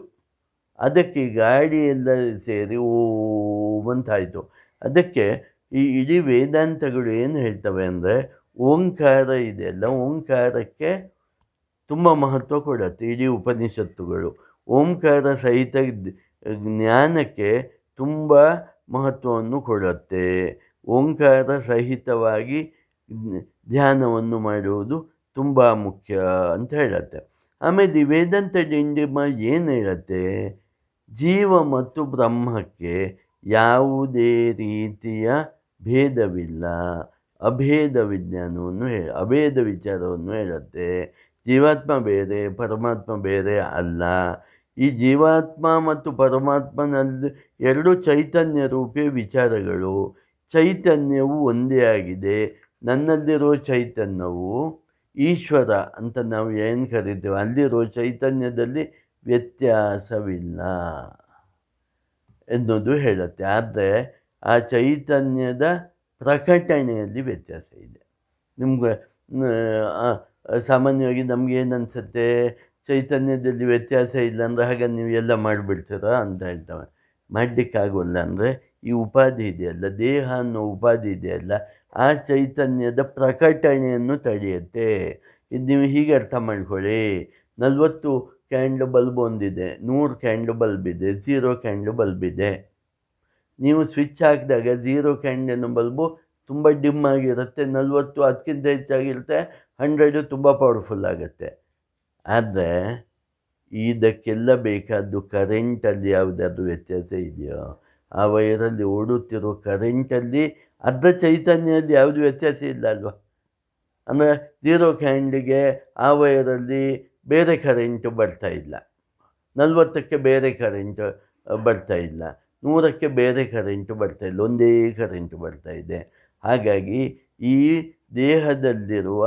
ಅದಕ್ಕೆ ಗಾಳಿ ಎಲ್ಲ ಸೇರಿ ಓಮಂತಾಯಿತು. ಅದಕ್ಕೆ ಈ ಇಡೀ ವೇದಾಂತಗಳು ಏನು ಹೇಳ್ತವೆ ಅಂದರೆ, ಓಂಕಾರ ಇದೆಯಲ್ಲ, ಓಂಕಾರಕ್ಕೆ ತುಂಬ ಮಹತ್ವ ಕೊಡುತ್ತೆ. ಇಡೀ ಉಪನಿಷತ್ತುಗಳು ಓಂಕಾರ ಸಹಿತ ಜ್ಞಾನಕ್ಕೆ ತುಂಬ ಮಹತ್ವವನ್ನು ಕೊಡುತ್ತೆ. ಓಂಕಾರ ಸಹಿತವಾಗಿ ಧ್ಯಾನವನ್ನು ಮಾಡುವುದು ತುಂಬ ಮುಖ್ಯ ಅಂತ ಹೇಳುತ್ತೆ. ಆಮೇಲೆ ಈ ವೇದಾಂತ ಡಿಂಡಿಮ ಏನು ಹೇಳುತ್ತೆ, ಜೀವ ಮತ್ತು ಬ್ರಹ್ಮಕ್ಕೆ ಯಾವುದೇ ರೀತಿಯ ಭೇದವಿಲ್ಲ. ಅಭೇದ ವಿಜ್ಞಾನವನ್ನು ಅಭೇದ ವಿಚಾರವನ್ನು ಹೇಳುತ್ತೆ. ಜೀವಾತ್ಮ ಬೇರೆ, ಪರಮಾತ್ಮ ಬೇರೆ ಅಲ್ಲ. ಈ ಜೀವಾತ್ಮ ಮತ್ತು ಪರಮಾತ್ಮನಲ್ಲಿ ಎರಡು ಚೈತನ್ಯ ರೂಪಿ ವಿಚಾರಗಳು. ಚೈತನ್ಯವು ಒಂದೇ ಆಗಿದೆ. ನನ್ನಲ್ಲಿರೋ ಚೈತನ್ಯವು ಈಶ್ವರ ಅಂತ ನಾವು ಏನು ಕರಿತೇವೆ, ಅಲ್ಲಿರೋ ಚೈತನ್ಯದಲ್ಲಿ ವ್ಯತ್ಯಾಸವಿಲ್ಲ ಎನ್ನುವುದು ಹೇಳುತ್ತೆ. ಆದರೆ ಆ ಚೈತನ್ಯದ ಪ್ರಕಟಣೆಯಲ್ಲಿ ವ್ಯತ್ಯಾಸ ಇದೆ. ನಿಮ್ಗೆ ಸಾಮಾನ್ಯವಾಗಿ ನಮಗೇನು ಅನಿಸುತ್ತೆ, ಚೈತನ್ಯದಲ್ಲಿ ವ್ಯತ್ಯಾಸ ಇಲ್ಲ ಅಂದರೆ ಹಾಗೆ ನೀವು ಎಲ್ಲ ಮಾಡಿಬಿಡ್ತೀರಾ ಅಂತ ಹೇಳ್ತವೆ. ಮಾಡಲಿಕ್ಕಾಗೋಲ್ಲ. ಅಂದರೆ ಈ ಉಪಾಧಿ ಇದೆಯಲ್ಲ, ದೇಹ ಅನ್ನೋ ಉಪಾಧಿ ಇದೆಯಲ್ಲ, ಆ ಚೈತನ್ಯದ ಪ್ರಕಟಣೆಯನ್ನು ತಡೆಯುತ್ತೆ. ಇದು ನೀವು ಹೀಗೆ ಅರ್ಥ ಮಾಡ್ಕೊಳ್ಳಿ, 40 ಕ್ಯಾಂಡ್ಲ್ ಬಲ್ಬ್ ಒಂದಿದೆ, 100 ಕ್ಯಾಂಡ್ಲ್ ಬಲ್ಬ್ ಇದೆ, 0 ಕ್ಯಾಂಡ್ಲ್ ಬಲ್ಬ್ ಇದೆ. ನೀವು ಸ್ವಿಚ್ ಹಾಕಿದಾಗ 0 ಕ್ಯಾಂಡಲ್ ಬಲ್ಬು ತುಂಬ ಡಿಮ್ ಆಗಿರುತ್ತೆ, 40 ಅದಕ್ಕಿಂತ ಹೆಚ್ಚಾಗಿರುತ್ತೆ, 100 ತುಂಬ ಪವರ್ಫುಲ್ ಆಗುತ್ತೆ. ಆದರೆ ಇದಕ್ಕೆಲ್ಲ ಬೇಕಾದ್ದು ಕರೆಂಟಲ್ಲಿ ಯಾವುದಾದ್ರೂ ವ್ಯತ್ಯಾಸ ಇದೆಯೋ, ಆ ವೈರಲ್ಲಿ ಓಡುತ್ತಿರೋ ಕರೆಂಟಲ್ಲಿ ಅದರ ಚೈತನ್ಯದಲ್ಲಿ ಯಾವುದು ವ್ಯತ್ಯಾಸ ಇಲ್ಲ ಅಲ್ವಾ. ಅಂದರೆ 0 ಕ್ಯಾಂಡಿಗೆ ಆ ವೈರಲ್ಲಿ ಬೇರೆ ಕರೆಂಟು ಬರ್ತಾ ಇಲ್ಲ, 40ಕ್ಕೆ ಬೇರೆ ಕರೆಂಟು ಬರ್ತಾ ಇಲ್ಲ, 100ಕ್ಕೆ ಬೇರೆ ಕರೆಂಟು ಬರ್ತಾ ಇಲ್ಲ, ಒಂದೇ ಕರೆಂಟು ಬರ್ತಾ ಇದೆ. ಹಾಗಾಗಿ ಈ ದೇಹದಲ್ಲಿರುವ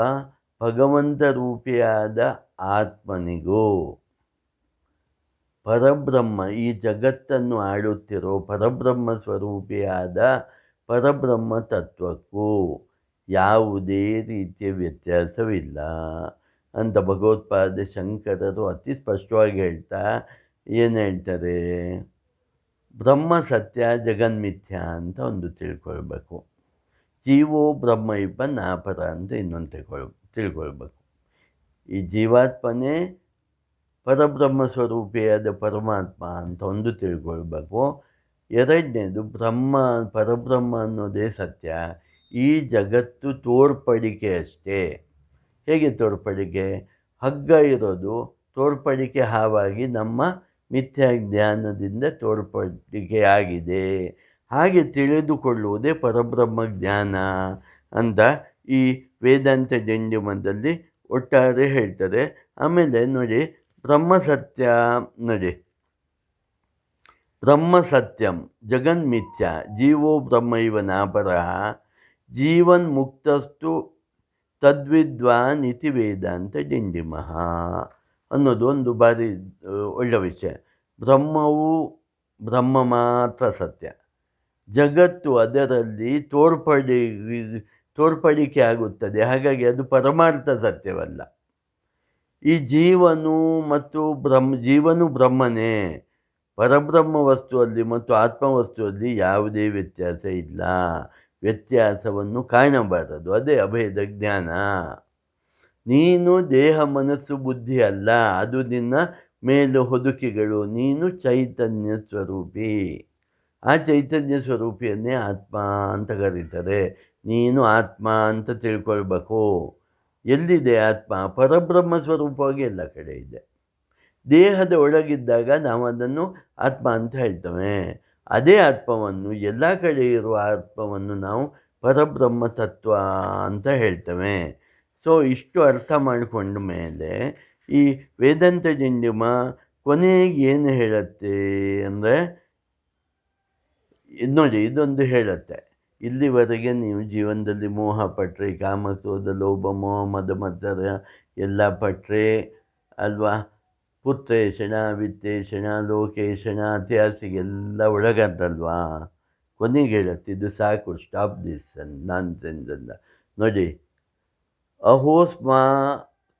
ಭಗವಂತ ರೂಪಿಯಾದ ಆತ್ಮನಿಗೂ ಪರಬ್ರಹ್ಮ, ಈ ಜಗತ್ತನ್ನು ಆಳುತ್ತಿರೋ ಪರಬ್ರಹ್ಮ ಸ್ವರೂಪಿಯಾದ ಪರಬ್ರಹ್ಮ ತತ್ವಕ್ಕೂ ಯಾವುದೇ ರೀತಿಯ ವ್ಯತ್ಯಾಸವಿಲ್ಲ ಅಂತ ಭಗವತ್ಪಾದ ಶಂಕರರು ಅತಿ ಸ್ಪಷ್ಟವಾಗಿ ಹೇಳ್ತಾ ಏನು ಹೇಳ್ತಾರೆ, ಬ್ರಹ್ಮ ಸತ್ಯ ಜಗನ್ಮಿಥ್ಯ ಅಂತ ಒಂದು ತಿಳ್ಕೊಳ್ಬೇಕು, ಜೀವೋ ಬ್ರಹ್ಮ ಇಬ್ಬ ನಾಪರ ಅಂತ ಇನ್ನೊಂದು ತಿಳ್ಕೊಳ್ಬೇಕು. ಈ ಜೀವಾತ್ಮನೇ ಪರಬ್ರಹ್ಮ ಸ್ವರೂಪಿಯಾದ ಪರಮಾತ್ಮ ಅಂತ ಒಂದು ತಿಳ್ಕೊಳ್ಬೇಕು. ಎರಡನೇದು ಪರಬ್ರಹ್ಮ ಅನ್ನೋದೇ ಸತ್ಯ, ಈ ಜಗತ್ತು ತೋರ್ಪಡಿಕೆ ಅಷ್ಟೇ. ಹೇಗೆ ತೋರ್ಪಡಿಕೆ? ಹಗ್ಗ ಇರೋದು ತೋರ್ಪಡಿಕೆ ಹಾವಾಗಿ ನಮ್ಮ ಮಿಥ್ಯಾ ಜ್ಞಾನದಿಂದ ತೋರ್ಪಡಿಕೆಯಾಗಿದೆ. ಹಾಗೆ ತಿಳಿದುಕೊಳ್ಳುವುದೇ ಪರಬ್ರಹ್ಮ ಜ್ಞಾನ ಅಂತ ಈ ವೇದಾಂತ ಡಿಂಡಿಮದಲ್ಲಿ ಒಟ್ಟಾರೆ ಹೇಳ್ತಾರೆ. ಆಮೇಲೆ ನೋಡಿ, ಬ್ರಹ್ಮ ಸತ್ಯಂ ಜಗನ್ಮಿಥ್ಯ ಜೀವೋ ಬ್ರಹ್ಮ ಇವ ನಾಪರಃ ಜೀವನ್ ಮುಕ್ತಸ್ತು ತದ್ವಿದ್ವಾನ್ ಇತಿ ವೇದಾಂತ ಡಿಂಡಿಮಃ ಅನ್ನೋದು ಒಂದು ಬಾರಿ ಒಳ್ಳೆಯ ವಿಷಯ. ಬ್ರಹ್ಮ ಮಾತ್ರ ಸತ್ಯ, ಜಗತ್ತು ಅದರಲ್ಲಿ ತೋರ್ಪಡಿಕೆ ಆಗುತ್ತದೆ, ಹಾಗಾಗಿ ಅದು ಪರಮಾರ್ಥ ಸತ್ಯವಲ್ಲ. ಈ ಜೀವನು ಬ್ರಹ್ಮನೇ, ಪರಬ್ರಹ್ಮ ವಸ್ತುವಲ್ಲಿ ಮತ್ತು ಆತ್ಮವಸ್ತುವಲ್ಲಿ ಯಾವುದೇ ವ್ಯತ್ಯಾಸ ಇಲ್ಲ. ವ್ಯತ್ಯಾಸವನ್ನು ಕಾಣಬಾರದು, ಅದೇ ಅಭೇದ ಜ್ಞಾನ. ನೀನು ದೇಹ ಮನಸ್ಸು ಬುದ್ಧಿ ಅಲ್ಲ, ಅದು ನಿನ್ನ ಮೇಲು ಹೊದುಕಿಗಳು, ನೀನು ಚೈತನ್ಯ ಸ್ವರೂಪಿ. ಆ ಚೈತನ್ಯ ಸ್ವರೂಪಿಯನ್ನೇ ಆತ್ಮ ಅಂತ ಕರೀತಾರೆ. ನೀನು ಆತ್ಮ ಅಂತ ತಿಳ್ಕೊಳ್ಬೇಕು. ಎಲ್ಲಿದೆ ಆತ್ಮ? ಪರಬ್ರಹ್ಮ ಸ್ವರೂಪವಾಗಿ ಎಲ್ಲ ಕಡೆ ಇದೆ. ದೇಹದ ಒಳಗಿದ್ದಾಗ ನಾವು ಅದನ್ನು ಆತ್ಮ ಅಂತ ಹೇಳ್ತೇವೆ. ಅದೇ ಆತ್ಮವನ್ನು, ಎಲ್ಲ ಕಡೆ ಇರುವ ಆತ್ಮವನ್ನು ನಾವು ಪರಬ್ರಹ್ಮ ತತ್ವ ಅಂತ ಹೇಳ್ತೇವೆ. ಸೊ ಇಷ್ಟು ಅರ್ಥ ಮಾಡಿಕೊಂಡ ಮೇಲೆ ಈ ವೇದಾಂತ ಡಿಂಡಿಮ ಕೊನೆಗೆ ಏನು ಹೇಳುತ್ತೆ ಅಂದರೆ, ನೋಡಿ ಇದೊಂದು ಹೇಳುತ್ತೆ, ಇಲ್ಲಿವರೆಗೆ ನೀವು ಜೀವನದಲ್ಲಿ ಮೋಹ ಪಟ್ಟರೆ, ಕಾಮ ಕ್ರೋಧ ಲೋಭ ಮೋಹ ಮದ ಮತ್ಸರ ಎಲ್ಲ ಪಟ್ಟರೆ ಅಲ್ವಾ, ಪುತ್ರೇಷಣ ವಿತ್ತೇಷಣ ಲೋಕೇಶಣ ಅತ್ಯಾಸೆಗೆಲ್ಲ ಒಳಗಂತಲ್ವಾ. ಕೊನೆಗೆ ಹೇಳುತ್ತೆ, ಇದು ಸಾಕು, ಸ್ಟಾಪ್ ದಿಸ್ ನಾನ್ಸೆನ್ಸ್ ಅಂತ. ನೋಡಿ, ಅಹೋಸ್ಮಾ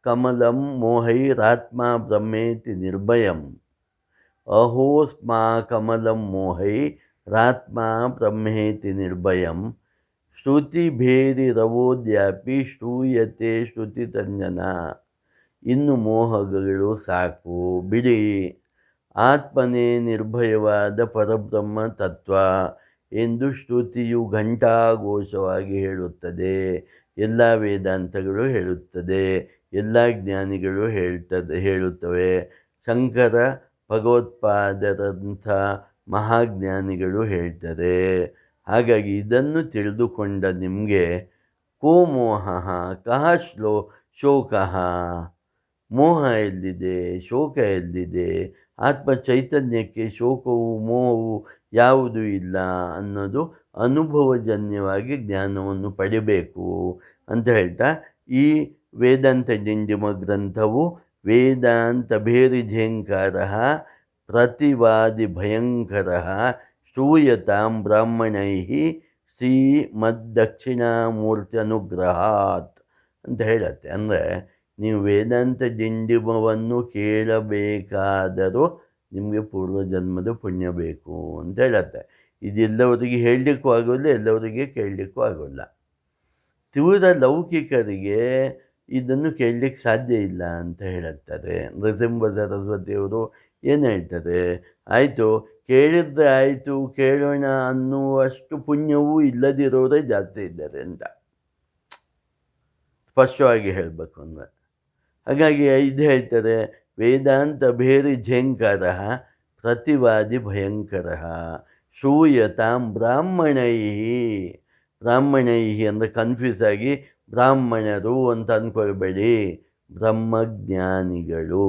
ಕಮಲಂ ಮೋಹೈರಾತ್ಮ ಬ್ರಹ್ಮೇತಿ ನಿರ್ಭಯಂ, ಅಹೋಸ್ಮಾ ಕಮಲಂ ಮೋಹೈರಾತ್ಮ ಬ್ರಹ್ಮೇತಿ ನಿರ್ಭಯಂ, ಶ್ರುತಿಭೇರಿರವೋದ್ಯಾಪಿ ಶ್ರೂಯತೆ ಶ್ರುತಿತಂಜನ. ಇನ್ನು ಮೋಹಗಳು ಸಾಕು, ಬಿಡಿ, ಆತ್ಮನೇ ನಿರ್ಭಯವಾದ ಪರಬ್ರಹ್ಮ ತತ್ವ ಎಂದು ಶ್ರುತಿಯು ಘಂಟಾಘೋಷವಾಗಿ ಹೇಳುತ್ತದೆ, ಎಲ್ಲ ವೇದಾಂತಗಳು ಹೇಳುತ್ತದೆ. ಎಲ್ಲ ಜ್ಞಾನಿಗಳು ಹೇಳುತ್ತವೆ. ಶಂಕರ ಭಗವತ್ಪಾದರಂಥ ಮಹಾಜ್ಞಾನಿಗಳು ಹೇಳ್ತಾರೆ. ಹಾಗಾಗಿ ಇದನ್ನು ತಿಳಿದುಕೊಂಡ ನಿಮಗೆ ಕೋ ಮೋಹಃ ಕಃ ಶೋಕಃ, ಮೋಹ ಎಲ್ಲಿದೆ, ಶೋಕ ಎಲ್ಲಿದೆ, ಆತ್ಮ ಚೈತನ್ಯಕ್ಕೆ ಶೋಕವು ಮೋಹವು ಯಾವುದೂ ಇಲ್ಲ ಅನ್ನೋದು ಅನುಭವಜನ್ಯವಾಗಿ ಜ್ಞಾನವನ್ನು ಪಡಿಬೇಕು ಅಂತ ಹೇಳ್ತಾ, ಈ ವೇದಾಂತ ಡಿಂಡಿಮ ಗ್ರಂಥವು ವೇದಾಂತ ಭೇರಿಝೇಂಕಾರ ಪ್ರತಿವಾದಿ ಭಯಂಕರ ಶ್ರೂಯತಾಂ ಬ್ರಾಹ್ಮಣೈ ಶ್ರೀಮದ್ದಕ್ಷಿಣಾಮೂರ್ತಿ ಅನುಗ್ರಹಾತ್ ಅಂತ ಹೇಳತ್ತೆ. ಅಂದರೆ ನೀವು ವೇದಾಂತ ಡಿಂಡಿಮವನ್ನು ಕೇಳಬೇಕಾದರೂ ನಿಮಗೆ ಪೂರ್ವಜನ್ಮದ ಪುಣ್ಯ ಬೇಕು ಅಂತ ಹೇಳತ್ತೆ. ಇದೆಲ್ಲವರಿಗೆ ಹೇಳಲಿಕ್ಕೂ ಆಗೋಲ್ಲ, ಎಲ್ಲವರಿಗೆ ಕೇಳಲಿಕ್ಕೂ ಆಗೋಲ್ಲ. ತೀವ್ರ ಲೌಕಿಕರಿಗೆ ಇದನ್ನು ಕೇಳಲಿಕ್ಕೆ ಸಾಧ್ಯ ಇಲ್ಲ ಅಂತ ಹೇಳುತ್ತಾರೆ. ನೃಸಿಂಹ ಸರಸ್ವತಿಯವರು ಏನು ಹೇಳ್ತಾರೆ, ಆಯಿತು ಕೇಳಿದ್ರೆ ಆಯಿತು, ಕೇಳೋಣ ಅನ್ನುವಷ್ಟು ಪುಣ್ಯವೂ ಇಲ್ಲದಿರೋರೇ ಜಾಸ್ತಿ ಇದ್ದಾರೆ ಅಂತ ಸ್ಪಷ್ಟವಾಗಿ ಹೇಳಬೇಕು ಅಂದರೆ. ಹಾಗಾಗಿ ಇದು ಹೇಳ್ತಾರೆ, ವೇದಾಂತ ಭೇರಿಝೇಂಕಾರ ಪ್ರತಿವಾದಿ ಭಯಂಕರ ಶ್ರೂಯತಾಂ ಬ್ರಾಹ್ಮಣೈ. ಬ್ರಾಹ್ಮಣೈ ಅಂದರೆ ಕನ್ಫ್ಯೂಸ್ ಆಗಿ ಬ್ರಾಹ್ಮಣರು ಅಂತ ಅಂದ್ಕೊಳ್ಬೇಡಿ, ಬ್ರಹ್ಮಜ್ಞಾನಿಗಳು,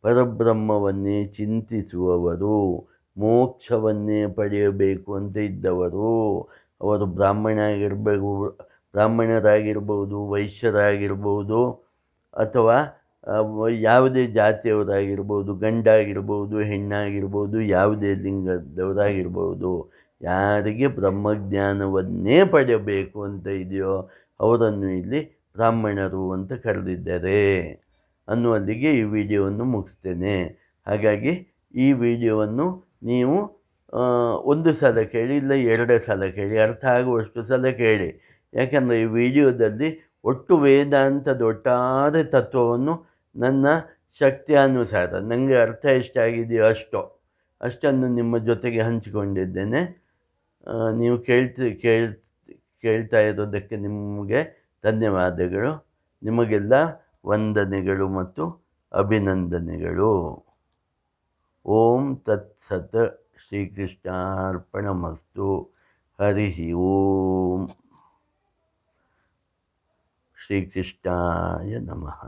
ಪರಬ್ರಹ್ಮವನ್ನೇ ಚಿಂತಿಸುವವರು, ಮೋಕ್ಷವನ್ನೇ ಪಡೆಯಬೇಕು ಅಂತ ಇದ್ದವರು. ಅವರು ಬ್ರಾಹ್ಮಣರಾಗಿರ್ಬೋದು, ವೈಶ್ಯರಾಗಿರ್ಬೋದು, ಅಥವಾ ಯಾವುದೇ ಜಾತಿಯವರಾಗಿರ್ಬೋದು, ಗಂಡಾಗಿರ್ಬೋದು, ಹೆಣ್ಣಾಗಿರ್ಬೋದು, ಯಾವುದೇ ಲಿಂಗದವರಾಗಿರ್ಬೋದು, ಯಾರಿಗೆ ಬ್ರಹ್ಮಜ್ಞಾನವನ್ನೇ ಪಡೆಯಬೇಕು ಅಂತ ಇದೆಯೋ ಅವರನ್ನು ಇಲ್ಲಿ ಬ್ರಾಹ್ಮಣರು ಅಂತ ಕರೆದಿದ್ದಾರೆ ಅನ್ನುವಲ್ಲಿಗೆ ಈ ವಿಡಿಯೋವನ್ನು ಮುಗಿಸ್ತೇನೆ. ಹಾಗಾಗಿ ಈ ವಿಡಿಯೋವನ್ನು ನೀವು ಒಂದು ಸಲ ಕೇಳಿ, ಇಲ್ಲ 2 ಸಲ ಕೇಳಿ, ಅರ್ಥ ಆಗುವಷ್ಟು ಸಲ ಕೇಳಿ. ಯಾಕಂದರೆ ಈ ವಿಡಿಯೋದಲ್ಲಿ ಒಟ್ಟು ವೇದಾಂತದ ಒಟ್ಟಾರೆ ತತ್ವವನ್ನು ನನ್ನ ಶಕ್ತಿಯಾನುಸಾರ ನನಗೆ ಅರ್ಥ ಎಷ್ಟಾಗಿದೆಯೋ ಅಷ್ಟನ್ನು ನಿಮ್ಮ ಜೊತೆಗೆ ಹಂಚಿಕೊಂಡಿದ್ದೇನೆ. ನೀವು ಕೇಳ್ತಾ ಇರೋದಕ್ಕೆ ನಿಮಗೆ ಧನ್ಯವಾದಗಳು. ನಿಮಗೆಲ್ಲ ವಂದನೆಗಳು ಮತ್ತು ಅಭಿನಂದನೆಗಳು. ಓಂ ತತ್ಸತ್. ಶ್ರೀಕೃಷ್ಣಾರ್ಪಣಮಸ್ತು. ಹರಿ ಓಂ. ಶ್ರೀಕೃಷ್ಣಾಯ ನಮಃ.